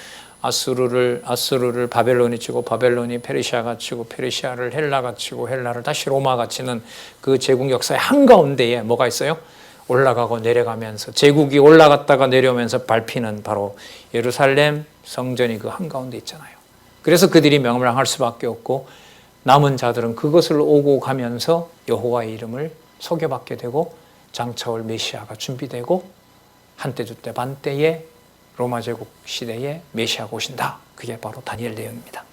아수르를 바벨론이 치고 바벨론이 페르시아가 치고 페르시아를 헬라가 치고 헬라를 다시 로마가 치는 그 제국 역사의 한가운데에 뭐가 있어요? 올라가고 내려가면서 제국이 올라갔다가 내려오면서 밟히는 바로 예루살렘 성전이 그 한가운데 있잖아요. 그래서 그들이 멸망할 수밖에 없고 남은 자들은 그것을 오고 가면서 여호와의 이름을 소개받게 되고 장차올 메시아가 준비되고 한때 두때 반때에 로마 제국 시대에 메시아가 오신다. 그게 바로 다니엘 내용입니다.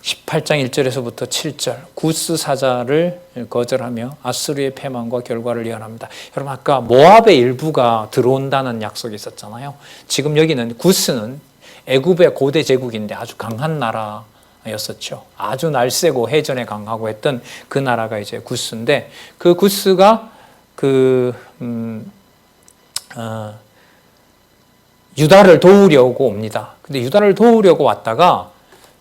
18장 1절에서부터 7절 구스 사자를 거절하며 아수르의 패망과 결과를 예언합니다. 여러분 아까 모압의 일부가 들어온다는 약속이 있었잖아요. 지금 여기는 구스는 애굽의 고대 제국인데 아주 강한 나라였었죠. 아주 날쌔고 해전에 강하고 했던 그 나라가 이제 구스인데 그 구스가 유다를 도우려고 옵니다. 근데 유다를 도우려고 왔다가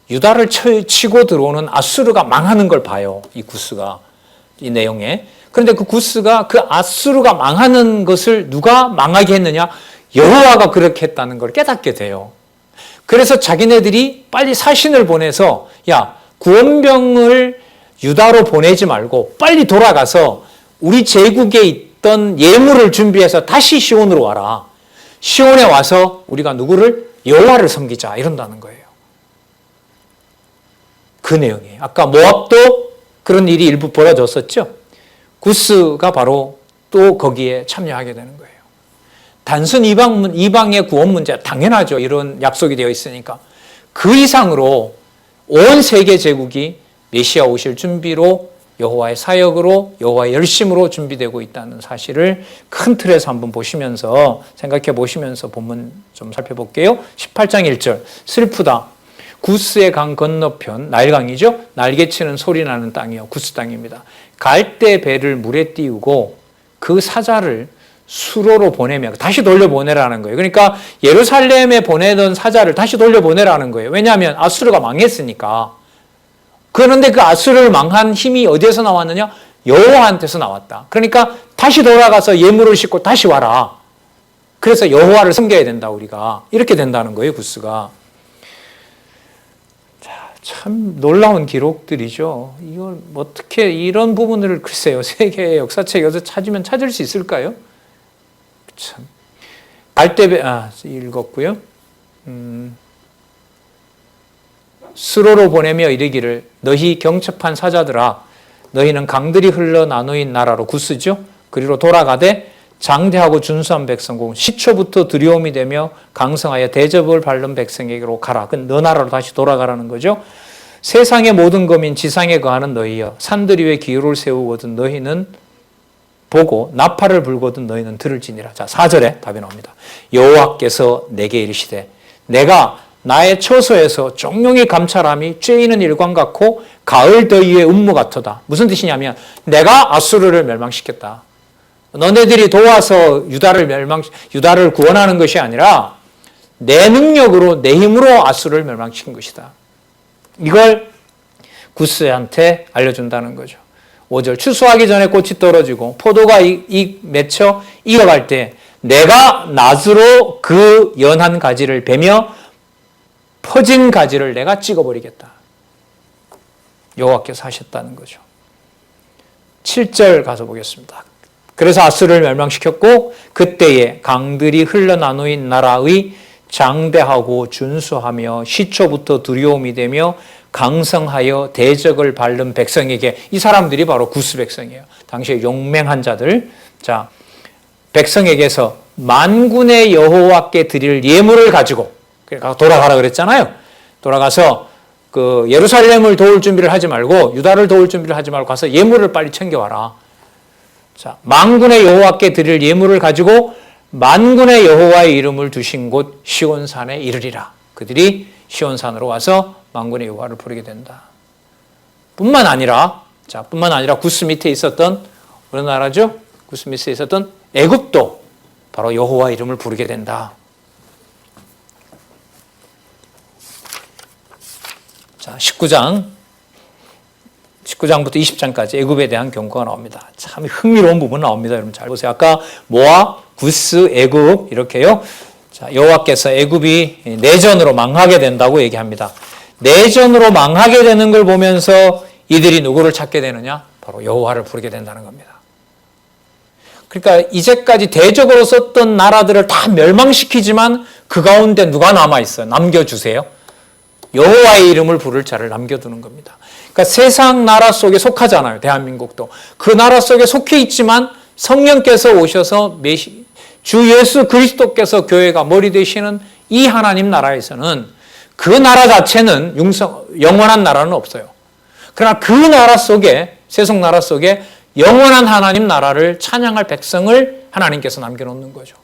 유다를 치고 들어오는 아수르가 망하는 걸 봐요. 이 구스가 이 내용에. 그런데 그 구스가 그 아수르가 망하는 것을 누가 망하게 했느냐? 여호와가 그렇게 했다는 걸 깨닫게 돼요. 그래서 자기네들이 빨리 사신을 보내서 야 구원병을 유다로 보내지 말고 빨리 돌아가서 우리 제국에 있던 예물을 준비해서 다시 시온으로 와라. 시온에 와서 우리가 누구를? 여호와를 섬기자 이런다는 거예요. 그 내용이에요. 아까 모압도 그런 일이 일부 벌어졌었죠. 구스가 바로 또 거기에 참여하게 되는 거예요. 단순 이방의 구원 문제 당연하죠. 이런 약속이 되어 있으니까. 그 이상으로 온 세계 제국이 메시아 오실 준비로 여호와의 사역으로 여호와의 열심으로 준비되고 있다는 사실을 큰 틀에서 한번 보시면서 생각해 보시면서 본문 좀 살펴볼게요. 18장 1절 슬프다. 구스의 강 건너편 나일강이죠. 날개치는 소리 나는 땅이요. 구스 땅입니다. 갈대 배를 물에 띄우고 그 사자를 수로로 보내며 다시 돌려보내라는 거예요. 그러니까 예루살렘에 보내던 사자를 다시 돌려보내라는 거예요. 왜냐하면 아수르가 망했으니까. 그런데 그 아수르를 망한 힘이 어디에서 나왔느냐? 여호와한테서 나왔다. 그러니까 다시 돌아가서 예물을 싣고 다시 와라. 그래서 여호와를 섬겨야 된다 우리가. 이렇게 된다는 거예요. 구스가. 참 놀라운 기록들이죠. 이걸 어떻게 이런 부분을 글쎄요. 세계의 역사책에서 찾으면 찾을 수 있을까요? 참. 갈대배 읽었고요. 수로로 보내며 이르기를 너희 경첩한 사자들아 너희는 강들이 흘러 나누인 나라로 구스죠. 그리로 돌아가되 장대하고 준수한 백성공 시초부터 두려움이 되며 강성하여 대접을 받는 백성에게로 가라. 그 너 나라로 다시 돌아가라는 거죠. 세상의 모든 거민 지상에 거하는 너희여 산들 위에 기울을 세우거든 너희는 보고 나팔을 불거든 너희는 들을지니라. 자 4절에 답이 나옵니다. 여호와께서 내게 이르시되 내가 나의 처소에서 종용의 감찰함이 쬐이는 일광 같고 가을 더위의 음무 같도다. 무슨 뜻이냐면 내가 아수르를 멸망시켰다. 너네들이 도와서 유다를 구원하는 것이 아니라 내 능력으로 내 힘으로 아수르를 멸망시킨 것이다. 이걸 구스한테 알려준다는 거죠. 5절 추수하기 전에 꽃이 떨어지고 포도가 맺혀 익어갈 때 내가 낫으로 그 연한 가지를 베며 퍼진 가지를 내가 찍어버리겠다. 여호와께서 하셨다는 거죠. 7절 가서 보겠습니다. 그래서 아수르를 멸망시켰고 그때에 강들이 흘러나누인 나라의 장대하고 준수하며 시초부터 두려움이 되며 강성하여 대적을 밟는 백성에게 이 사람들이 바로 구스 백성이에요. 당시에 용맹한 자들. 자, 백성에게서 만군의 여호와께 드릴 예물을 가지고 돌아가라 그랬잖아요. 돌아가서 그 예루살렘을 도울 준비를 하지 말고 유다를 도울 준비를 하지 말고 가서 예물을 빨리 챙겨와라. 자, 만군의 여호와께 드릴 예물을 가지고 만군의 여호와의 이름을 두신 곳 시온산에 이르리라. 그들이 시온산으로 와서 만군의 여호와를 부르게 된다. 뿐만 아니라 구스 밑에 있었던 어느 나라죠? 구스 밑에 있었던 애굽도 바로 여호와 이름을 부르게 된다. 자, 19장부터 20장까지 애굽에 대한 경고가 나옵니다. 참 흥미로운 부분 나옵니다. 여러분 잘 보세요. 아까 모압, 구스, 애굽 이렇게요. 자, 여호와께서 애굽이 내전으로 망하게 된다고 얘기합니다. 내전으로 망하게 되는 걸 보면서 이들이 누구를 찾게 되느냐? 바로 여호와를 부르게 된다는 겁니다. 그러니까 이제까지 대적으로 썼던 나라들을 다 멸망시키지만 그 가운데 누가 남아있어요? 남겨주세요. 여호와의 이름을 부를 자를 남겨두는 겁니다. 그러니까 세상 나라 속에 속하잖아요. 대한민국도. 그 나라 속에 속해 있지만 성령께서 오셔서 주 예수 그리스도께서 교회가 머리 되시는 이 하나님 나라에서는 그 나라 자체는 영원한 나라는 없어요. 그러나 그 나라 속에 세속 나라 속에 영원한 하나님 나라를 찬양할 백성을 하나님께서 남겨놓는 거죠.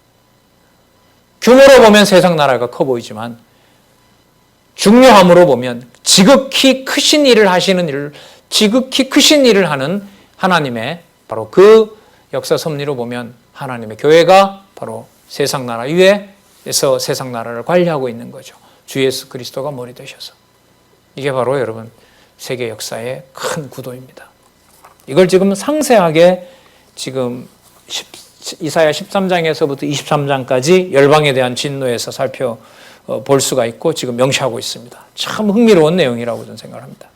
규모로 보면 세상 나라가 커 보이지만 중요함으로 보면 지극히 크신 일을 하는 하나님의 바로 그 역사 섭리로 보면 하나님의 교회가 바로 세상 나라 위에서 세상 나라를 관리하고 있는 거죠. 주 예수 그리스도가 머리 되셔서. 이게 바로 여러분 세계 역사의 큰 구도입니다. 이걸 지금 상세하게 지금 이사야 13장에서부터 23장까지 열방에 대한 진노에서 살펴볼 수가 있고 지금 명시하고 있습니다. 참 흥미로운 내용이라고 저는 생각합니다.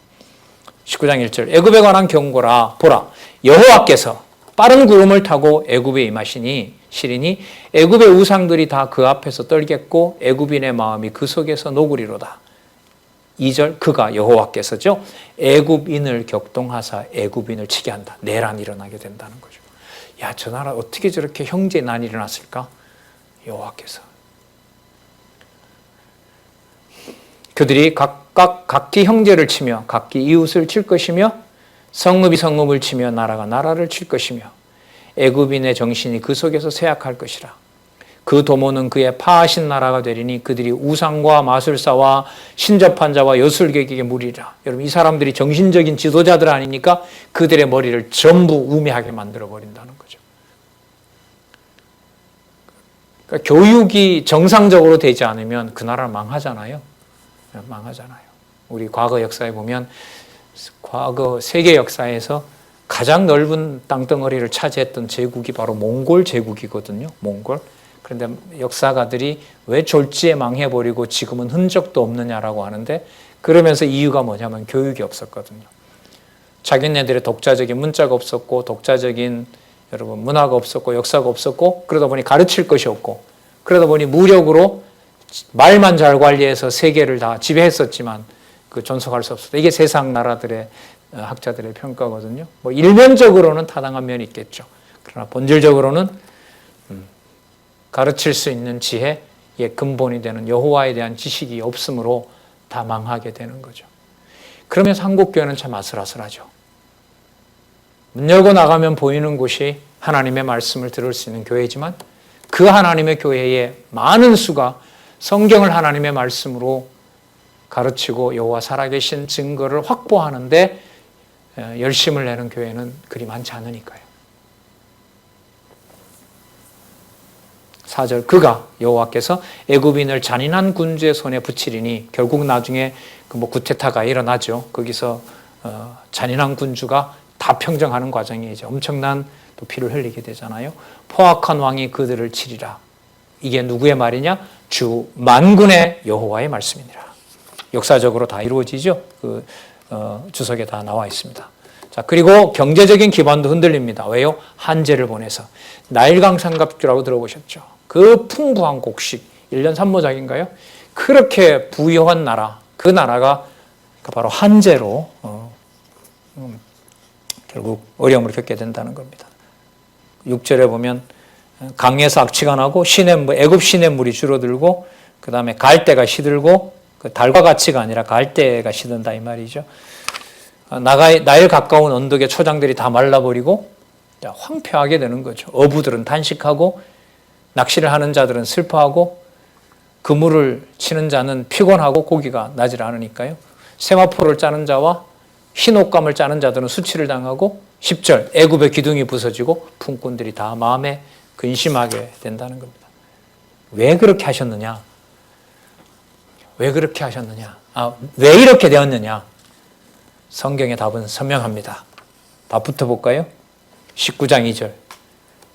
19장 1절 애굽에 관한 경고라 보라 여호와께서 빠른 구름을 타고 애굽에 임하시니 시리니 애굽의 우상들이 다 그 앞에서 떨겠고 애굽인의 마음이 그 속에서 녹으리로다. 2절 그가 여호와께서죠. 애굽인을 격동하사 애굽인을 치게 한다. 내란 일어나게 된다는 거죠. 야, 저 나라 어떻게 저렇게 형제 난이 일어났을까? 여호와께서. 그들이 각각 각기 형제를 치며 각기 이웃을 칠 것이며 성읍이 성읍을 치며 나라가 나라를 칠 것이며 애굽인의 정신이 그 속에서 쇠약할 것이라. 그 도모는 그의 파하신 나라가 되리니 그들이 우상과 마술사와 신접한 자와 여술객에게 물이라. 여러분, 이 사람들이 정신적인 지도자들 아닙니까? 그들의 머리를 전부 우매하게 만들어 버린다는 거죠. 그러니까 교육이 정상적으로 되지 않으면 그 나라는 망하잖아요. 망하잖아요. 우리 과거 역사에 보면 과거 세계 역사에서 가장 넓은 땅덩어리를 차지했던 제국이 바로 몽골 제국이거든요. 몽골. 그런데 역사가들이 왜 졸지에 망해버리고 지금은 흔적도 없느냐라고 하는데, 그러면서 이유가 뭐냐면 교육이 없었거든요. 자기네들의 독자적인 문자가 없었고, 독자적인 여러분 문화가 없었고, 역사가 없었고, 그러다 보니 가르칠 것이 없고, 그러다 보니 무력으로 말만 잘 관리해서 세계를 다 지배했었지만 그 존속할 수 없었다. 이게 세상 나라들의 학자들의 평가거든요. 뭐 일면적으로는 타당한 면이 있겠죠. 그러나 본질적으로는 가르칠 수 있는 지혜의 근본이 되는 여호와에 대한 지식이 없으므로 다 망하게 되는 거죠. 그러면서 한국교회는 참 아슬아슬하죠. 문 열고 나가면 보이는 곳이 하나님의 말씀을 들을 수 있는 교회지만 그 하나님의 교회에 많은 수가 성경을 하나님의 말씀으로 가르치고 여호와 살아계신 증거를 확보하는데 열심을 내는 교회는 그리 많지 않으니까요. 4절, 그가 여호와께서 애굽인을 잔인한 군주의 손에 붙이리니, 결국 나중에 구테타가 일어나죠. 거기서 잔인한 군주가 다 평정하는 과정에 이제 엄청난 또 피를 흘리게 되잖아요. 포악한 왕이 그들을 치리라. 이게 누구의 말이냐? 주 만군의 여호와의 말씀이니라. 역사적으로 다 이루어지죠. 그 주석에 다 나와 있습니다. 자, 그리고 경제적인 기반도 흔들립니다. 왜요? 한재를 보내서. 나일강 삼갑주라고 들어보셨죠? 그 풍부한 곡식, 1년 산모작인가요? 그렇게 부유한 나라, 그 나라가 바로 한재로 결국 어려움을 겪게 된다는 겁니다. 6절에 보면 강에서 악취가 나고 애굽 시냇물이 줄어들고, 그 다음에 갈대가 시들고, 그 달과 같이가 아니라 갈대가 시든다 이 말이죠. 나일 가까운 언덕의 초장들이 다 말라버리고 황폐하게 되는 거죠. 어부들은 단식하고, 낚시를 하는 자들은 슬퍼하고, 그물을 치는 자는 피곤하고 고기가 나질 않으니까요. 세마포를 짜는 자와 흰옷감을 짜는 자들은 수치를 당하고, 10절, 애굽의 기둥이 부서지고 품꾼들이 다 마음에 근심하게 된다는 겁니다. 왜 그렇게 하셨느냐? 왜 그렇게 하셨느냐? 왜 이렇게 되었느냐? 성경의 답은 선명합니다. 다 붙어볼까요? 19장 2절,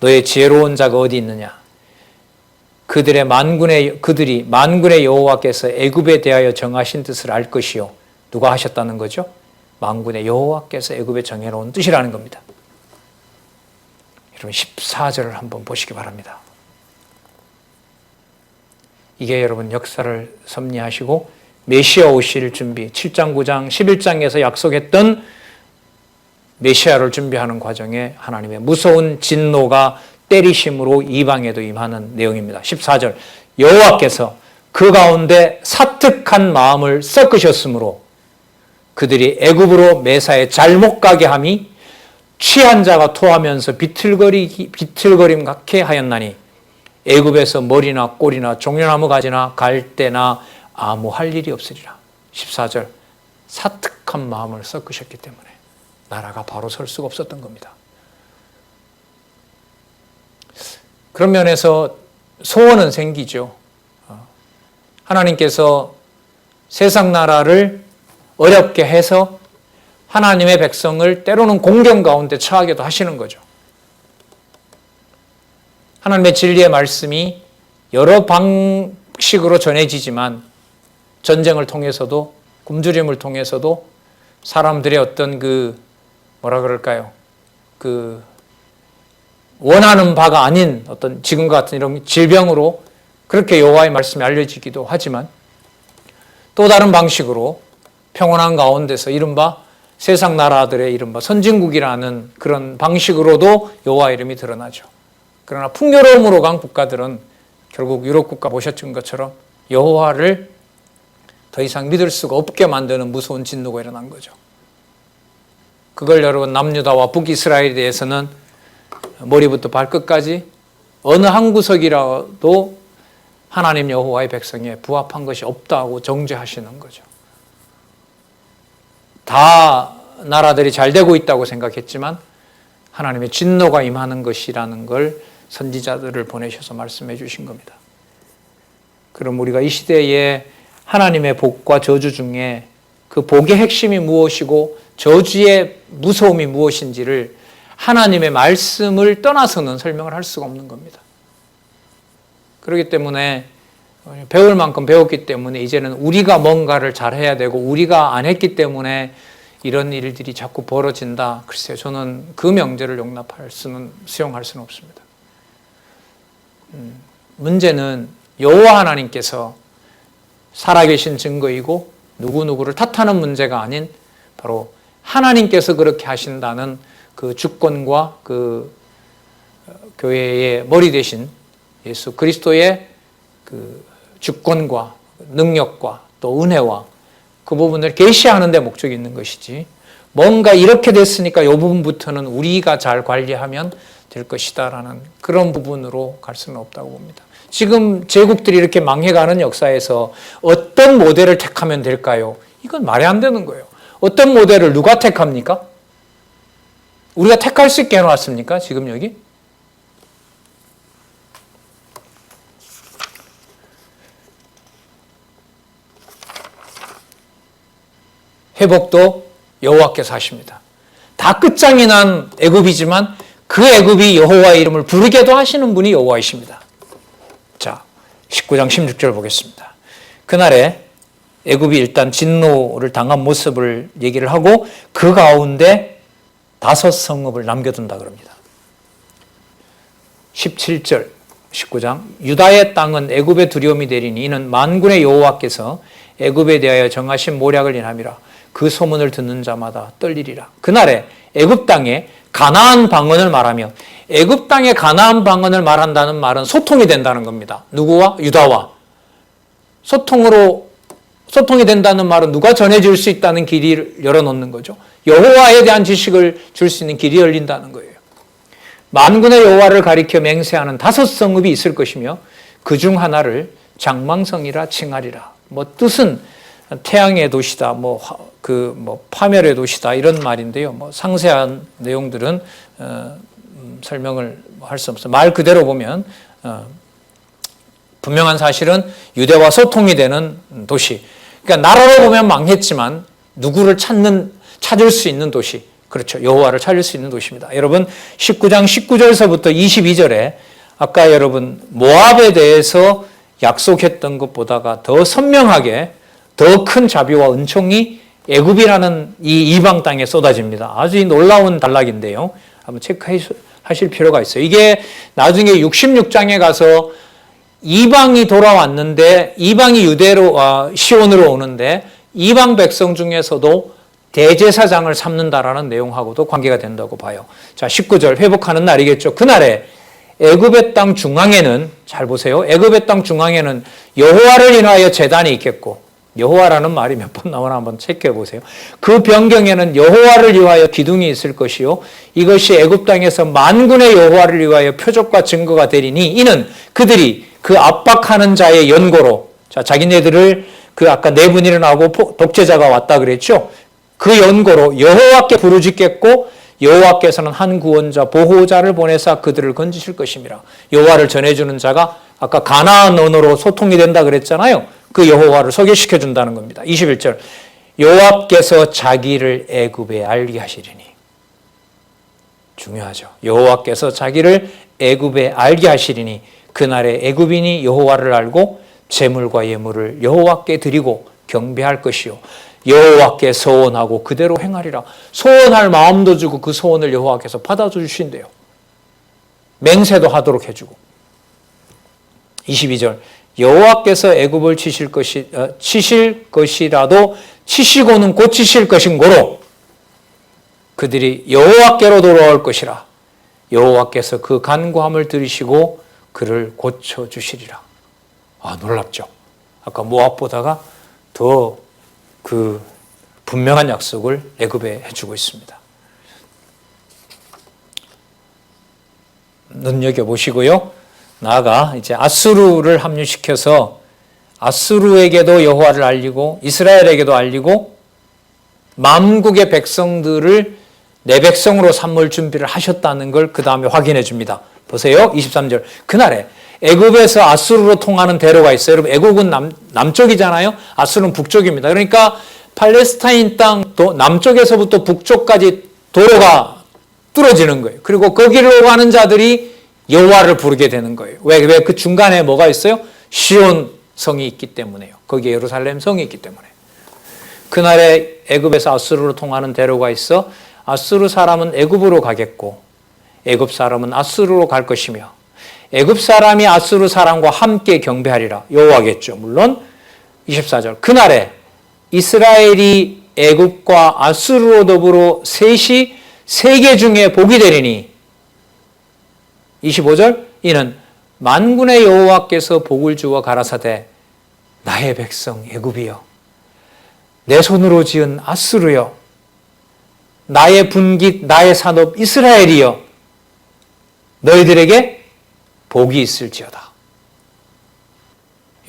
너의 지혜로운 자가 어디 있느냐? 그들이 만군의 여호와께서 애굽에 대하여 정하신 뜻을 알 것이요. 누가 하셨다는 거죠? 만군의 여호와께서 애굽에 정해놓은 뜻이라는 겁니다. 여러분 14절을 한번 보시기 바랍니다. 이게 여러분 역사를 섭리하시고 메시아 오실 준비, 7장, 9장, 11장에서 약속했던 메시아를 준비하는 과정에 하나님의 무서운 진노가 때리심으로 이방에도 임하는 내용입니다. 14절, 여호와께서 그 가운데 사특한 마음을 섞으셨으므로 그들이 애굽으로 매사에 잘못 가게 함이 취한 자가 토하면서 비틀거림 같게 하였나니 애굽에서 머리나 꼬리나 종려나무 가지나 갈대나 아무 할 일이 없으리라. 14절, 사특한 마음을 섞으셨기 때문에 나라가 바로 설 수가 없었던 겁니다. 그런 면에서 소원은 생기죠. 하나님께서 세상 나라를 어렵게 해서 하나님의 백성을 때로는 공경 가운데 처하게도 하시는 거죠. 하나님의 진리의 말씀이 여러 방식으로 전해지지만 전쟁을 통해서도, 굶주림을 통해서도 사람들의 어떤 원하는 바가 아닌 어떤 지금과 같은 이런 질병으로 그렇게 여호와의 말씀이 알려지기도 하지만, 또 다른 방식으로 평온한 가운데서 이른바 세상 나라들의 이른바 선진국이라는 그런 방식으로도 여호와 이름이 드러나죠. 그러나 풍요로움으로 간 국가들은 결국 유럽 국가 보셨던 것처럼 여호와를 더 이상 믿을 수가 없게 만드는 무서운 진노가 일어난 거죠. 그걸 여러분 남유다와 북이스라엘에 대해서는 머리부터 발끝까지 어느 한 구석이라도 하나님 여호와의 백성에 부합한 것이 없다고 정죄하시는 거죠. 다 나라들이 잘 되고 있다고 생각했지만 하나님의 진노가 임하는 것이라는 걸 선지자들을 보내셔서 말씀해 주신 겁니다. 그럼 우리가 이 시대에 하나님의 복과 저주 중에 그 복의 핵심이 무엇이고 저주의 무서움이 무엇인지를 하나님의 말씀을 떠나서는 설명을 할 수가 없는 겁니다. 그렇기 때문에 배울 만큼 배웠기 때문에 이제는 우리가 뭔가를 잘해야 되고 우리가 안 했기 때문에 이런 일들이 자꾸 벌어진다. 글쎄요, 저는 그 명제를 수용할 수는 없습니다. 문제는 여호와 하나님께서 살아계신 증거이고 누구누구를 탓하는 문제가 아닌 바로 하나님께서 그렇게 하신다는 그 주권과 그 교회의 머리 되신 예수 그리스도의 그 주권과 능력과 또 은혜와 그 부분을 계시하는 데 목적이 있는 것이지 뭔가 이렇게 됐으니까 이 부분부터는 우리가 잘 관리하면 될 것이다 라는 그런 부분으로 갈 수는 없다고 봅니다. 지금 제국들이 이렇게 망해가는 역사에서 어떤 모델을 택하면 될까요? 이건 말이 안 되는 거예요. 어떤 모델을 누가 택합니까? 우리가 택할 수 있게 해놨습니까? 지금 여기? 회복도 여호와께서 하십니다. 다 끝장이 난 애굽이지만 그 애굽이 여호와의 이름을 부르게도 하시는 분이 여호와이십니다. 자, 19장 16절 보겠습니다. 그날에 애굽이 일단 진노를 당한 모습을 얘기를 하고 그 가운데 5 성읍을 남겨둔다 그럽니다. 17절 19장 유다의 땅은 애굽의 두려움이 되리니 이는 만군의 여호와께서 애굽에 대하여 정하신 모략을 인함이라. 그 소문을 듣는 자마다 떨리리라. 그날에 애굽 땅에 가나안 방언을 말하며 애굽 땅에 가나안 방언을 말한다는 말은 소통이 된다는 겁니다. 누구와? 유다와. 소통이 된다는 말은 누가 전해줄 수 있다는 길이 열어놓는 거죠. 여호와에 대한 지식을 줄 수 있는 길이 열린다는 거예요. 만군의 여호와를 가리켜 맹세하는 5 성읍이 있을 것이며 그 중 하나를 장망성이라 칭하리라. 뜻은 태양의 도시다, 파멸의 도시다 이런 말인데요. 상세한 내용들은 설명을 할 수 없어요. 말 그대로 보면 분명한 사실은 유대와 소통이 되는 도시. 그러니까 나라로 보면 망했지만 누구를 찾을 수 있는 도시. 그렇죠. 여호와를 찾을 수 있는 도시입니다. 여러분 19장 19절서부터 22절에 아까 여러분 모압에 대해서 약속했던 것보다가 더 선명하게 더 큰 자비와 은총이 애굽이라는 이 이방 땅에 쏟아집니다. 아주 놀라운 단락인데요. 한번 체크하실 필요가 있어요. 이게 나중에 66장에 가서 이방이 돌아왔는데 이방이 시온으로 오는데 이방 백성 중에서도 대제사장을 삼는다라는 내용하고도 관계가 된다고 봐요. 자, 19절 회복하는 날이겠죠. 그날에 애굽의 땅 중앙에는 잘 보세요. 애굽의 땅 중앙에는 여호와를 인하여 제단이 있겠고 여호와라는 말이 몇 번 나오나 한번 체크해 보세요. 그 변경에는 여호와를 위하여 기둥이 있을 것이요 이것이 애굽 땅에서 만군의 여호와를 위하여 표적과 증거가 되리니 이는 그들이 그 압박하는 자의 연고로 자기네들을 그 아까 내분 일어나고 독재자가 왔다 그랬죠. 그 연고로 여호와께 부르짖겠고 여호와께서는 한 구원자 보호자를 보내사 그들을 건지실 것입니다. 여호와를 전해주는 자가 아까 가나안 언어로 소통이 된다 그랬잖아요. 그 여호와를 소개시켜 준다는 겁니다. 21절 여호와께서 자기를 애굽에 알게 하시리니 중요하죠. 여호와께서 자기를 애굽에 알게 하시리니 그날에 애굽인이 여호와를 알고 제물과 예물을 여호와께 드리고 경배할 것이요 여호와께 소원하고 그대로 행하리라. 소원할 마음도 주고 그 소원을 여호와께서 받아주신대요. 맹세도 하도록 해주고 22절 여호와께서 애굽을 치실 것이라도 치시고는 고치실 것인고로 그들이 여호와께로 돌아올 것이라. 여호와께서 그 간구함을 들으시고 그를 고쳐주시리라. 놀랍죠. 아까 모압보다가 더 그 분명한 약속을 애굽에 해주고 있습니다. 눈여겨보시고요. 나아가 이제 아수르를 합류시켜서 아수르에게도 여호와를 알리고 이스라엘에게도 알리고 만국의 백성들을 내 백성으로 삼을 준비를 하셨다는 걸 그 다음에 확인해 줍니다. 보세요. 23절. 그날에 애굽에서 아수르로 통하는 대로가 있어요. 여러분, 애굽은 남쪽이잖아요. 아수르는 북쪽입니다. 그러니까 팔레스타인 땅도 남쪽에서부터 북쪽까지 도로가 뚫어지는 거예요. 그리고 거기로 가는 자들이 여호와를 부르게 되는 거예요. 왜 그 중간에 뭐가 있어요? 시온 성이 있기 때문에요. 거기에 예루살렘 성이 있기 때문에. 그날에 애굽에서 아수르로 통하는 대로가 있어 아수르 사람은 애굽으로 가겠고 애굽 사람은 아수르로 갈 것이며 애굽 사람이 아수르 사람과 함께 경배하리라. 여호와겠죠. 물론 24절. 그날에 이스라엘이 애굽과 아수르로 더불어 셋이 세계 중에 복이 되리니 25절. 이는 만군의 여호와께서 복을 주어 가라사대 나의 백성 애굽이여 내 손으로 지은 아수르여 나의 분깃 나의 산업 이스라엘이여 너희들에게 복이 있을지어다.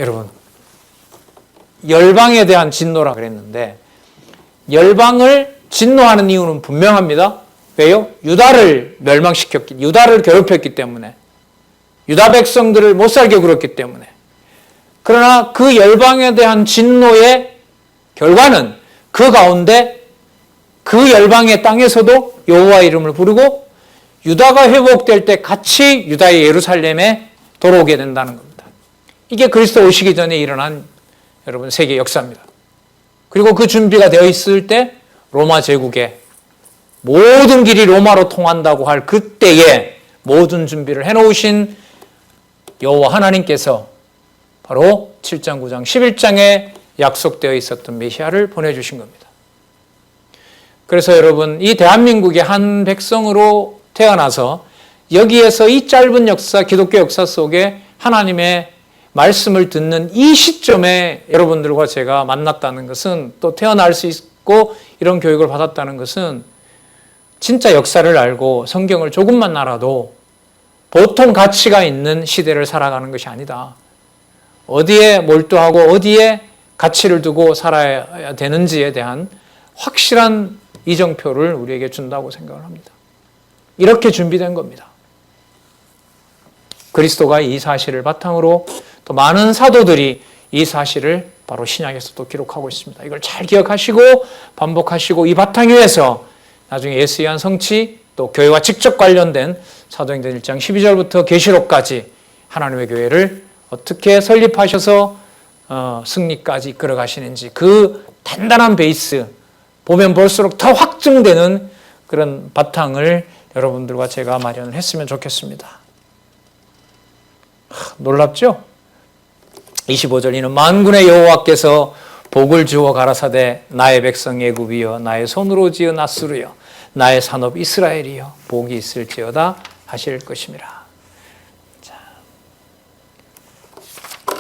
여러분, 열방에 대한 진노라 그랬는데 열방을 진노하는 이유는 분명합니다. 왜요? 유다를 멸망시켰기, 유다를 괴롭혔기 때문에, 유다 백성들을 못살게 굴었기 때문에. 그러나 그 열방에 대한 진노의 결과는 그 가운데 그 열방의 땅에서도 여호와 이름을 부르고 유다가 회복될 때 같이 유다의 예루살렘에 돌아오게 된다는 겁니다. 이게 그리스도 오시기 전에 일어난 여러분 세계 역사입니다. 그리고 그 준비가 되어 있을 때 로마 제국의 모든 길이 로마로 통한다고 할 그때에 모든 준비를 해놓으신 여호와 하나님께서 바로 7장, 9장, 11장에 약속되어 있었던 메시아를 보내주신 겁니다. 그래서 여러분, 이 대한민국의 한 백성으로 태어나서 여기에서 이 짧은 역사, 기독교 역사 속에 하나님의 말씀을 듣는 이 시점에 여러분들과 제가 만났다는 것은, 또 태어날 수 있고 이런 교육을 받았다는 것은 진짜 역사를 알고 성경을 조금만 알아도 보통 가치가 있는 시대를 살아가는 것이 아니다. 어디에 몰두하고 어디에 가치를 두고 살아야 되는지에 대한 확실한 이정표를 우리에게 준다고 생각을 합니다. 이렇게 준비된 겁니다. 그리스도가 이 사실을 바탕으로 또 많은 사도들이 이 사실을 바로 신약에서도 기록하고 있습니다. 이걸 잘 기억하시고 반복하시고 이 바탕 위에서 나중에 예수에 의한 성취 또 교회와 직접 관련된 사도행전 1장 12절부터 계시록까지 하나님의 교회를 어떻게 설립하셔서 승리까지 이끌어 가시는지 그 단단한 베이스 보면 볼수록 더 확증되는 그런 바탕을 여러분들과 제가 마련을 했으면 좋겠습니다. 놀랍죠? 25절 이는 만군의 여호와께서 복을 주어 가라사대 나의 백성 애굽이여 나의 손으로 지은 아수르여 나의 산업 이스라엘이여 복이 있을지어다 하실 것임이라.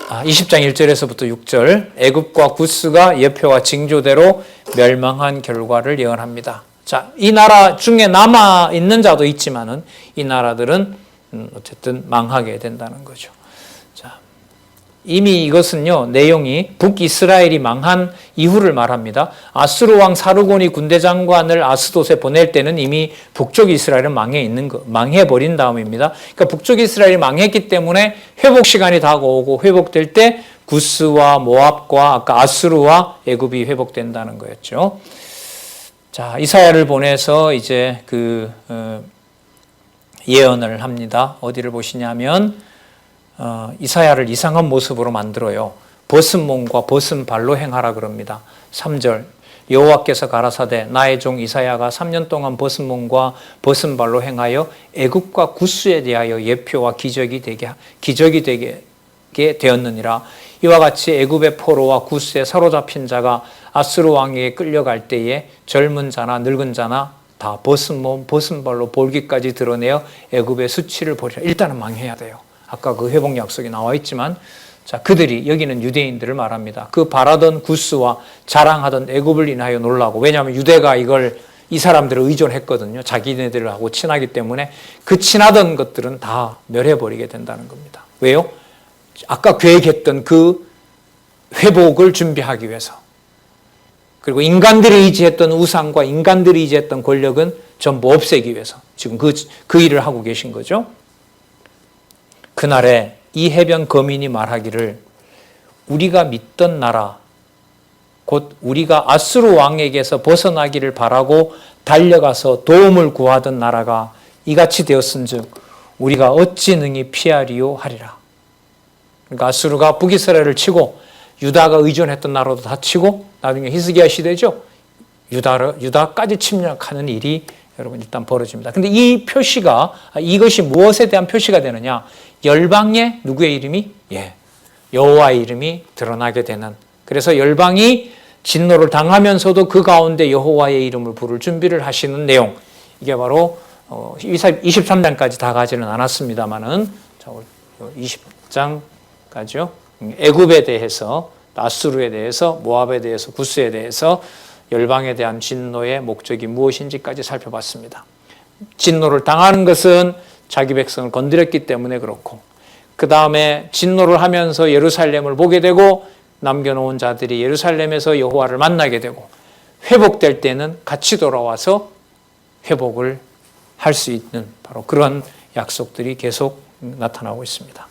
20장 1절에서부터 6절 애굽과 구스가 예표와 징조대로 멸망한 결과를 예언합니다. 자, 이 나라 중에 남아 있는 자도 있지만은 이 나라들은 어쨌든 망하게 된다는 거죠. 자, 이미 이것은요 내용이 북이스라엘이 망한 이후를 말합니다. 아수르 왕 사르곤이 군대 장관을 아스돗에 보낼 때는 이미 북쪽 이스라엘은 망해버린 다음입니다. 그러니까 북쪽 이스라엘이 망했기 때문에 회복 시간이 다가오고 회복될 때 구스와 모압과 아까 아수르와 애굽이 회복된다는 거였죠. 자, 이사야를 보내서 이제 예언을 합니다. 어디를 보시냐면 이사야를 이상한 모습으로 만들어요. 벗은 몸과 벗은 발로 행하라 그럽니다. 3절 여호와께서 가라사대 나의 종 이사야가 3년 동안 벗은 몸과 벗은 발로 행하여 애굽과 구스에 대하여 예표와 기적이 되게 되었느니라. 이와 같이 애굽의 포로와 구스에 사로잡힌 자가 아수르 왕에게 끌려갈 때에 젊은 자나 늙은 자나 다 벗은 몸, 벗은 발로 볼기까지 드러내어 애굽의 수치를 보리라. 일단은 망해야 돼요. 아까 그 회복 약속이 나와 있지만 자, 그들이 여기는 유대인들을 말합니다. 그 바라던 구스와 자랑하던 애굽을 인하여 놀라고, 왜냐하면 유대가 이 사람들을 의존했거든요. 자기네들하고 친하기 때문에 그 친하던 것들은 다 멸해버리게 된다는 겁니다. 왜요? 아까 계획했던 그 회복을 준비하기 위해서. 그리고 인간들이 의지했던 우상과 인간들이 의지했던 권력은 전부 없애기 위해서 지금 그 일을 하고 계신 거죠. 그날에 이 해변 거민이 말하기를 우리가 믿던 나라, 곧 우리가 아수르 왕에게서 벗어나기를 바라고 달려가서 도움을 구하던 나라가 이같이 되었은즉 우리가 어찌 능히 피하리요 하리라. 그러니까 아수르가 북이스라엘을 치고 유다가 의존했던 나라도 다 치고 나중에 히스기야 시대죠. 유다까지 침략하는 일이 여러분 일단 벌어집니다. 근데 이 표시가, 이것이 무엇에 대한 표시가 되느냐? 열방에 누구의 이름이? 여호와의 이름이 드러나게 되는. 그래서 열방이 진노를 당하면서도 그 가운데 여호와의 이름을 부를 준비를 하시는 내용. 이게 바로 23장까지 다 가지는 않았습니다만은 20장까지요. 애굽에 대해서, 아수르에 대해서, 모압에 대해서, 구스에 대해서 열방에 대한 진노의 목적이 무엇인지까지 살펴봤습니다. 진노를 당하는 것은 자기 백성을 건드렸기 때문에 그렇고, 그 다음에 진노를 하면서 예루살렘을 보게 되고 남겨놓은 자들이 예루살렘에서 여호와를 만나게 되고, 회복될 때는 같이 돌아와서 회복을 할 수 있는 바로 그런 약속들이 계속 나타나고 있습니다.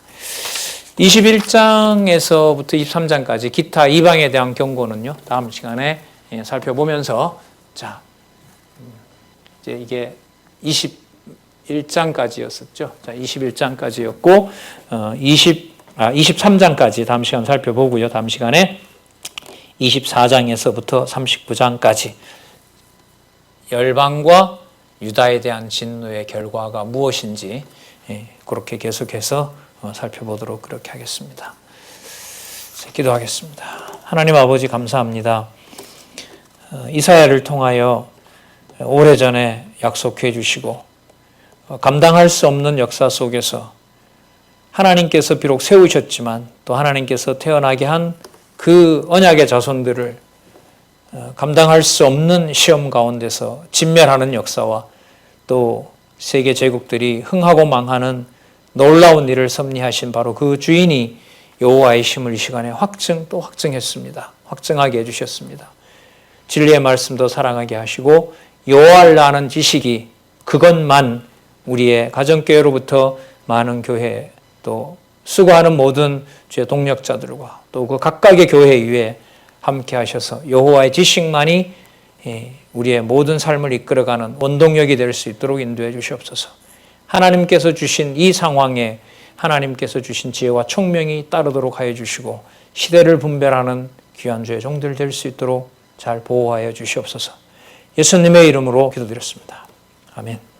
21장에서부터 23장까지 기타 이방에 대한 경고는요, 다음 시간에 살펴보면서, 자, 이제 이게 21장까지였었죠. 자, 21장까지였고, 23장까지 다음 시간 살펴보고요. 다음 시간에 24장에서부터 39장까지 열방과 유다에 대한 진노의 결과가 무엇인지 그렇게 계속해서 살펴보도록 그렇게 하겠습니다. 기도하겠습니다. 하나님 아버지 감사합니다. 이사야를 통하여 오래전에 약속해 주시고 감당할 수 없는 역사 속에서 하나님께서 비록 세우셨지만 또 하나님께서 태어나게 한 그 언약의 자손들을 감당할 수 없는 시험 가운데서 진멸하는 역사와 또 세계 제국들이 흥하고 망하는 놀라운 일을 섭리하신 바로 그 주인이 여호와의 심을 이 시간에 또 확증했습니다. 확증하게 해주셨습니다. 진리의 말씀도 사랑하게 하시고 여호와를 아는 지식이 그것만 우리의 가정교회로부터 많은 교회 또 수고하는 모든 주의 동력자들과 또 그 각각의 교회 위에 함께 하셔서 여호와의 지식만이 우리의 모든 삶을 이끌어가는 원동력이 될 수 있도록 인도해 주시옵소서. 하나님께서 주신 이 상황에 하나님께서 주신 지혜와 총명이 따르도록 하여 주시고 시대를 분별하는 귀한 주의 종들 될 수 있도록 잘 보호하여 주시옵소서. 예수님의 이름으로 기도드렸습니다. 아멘.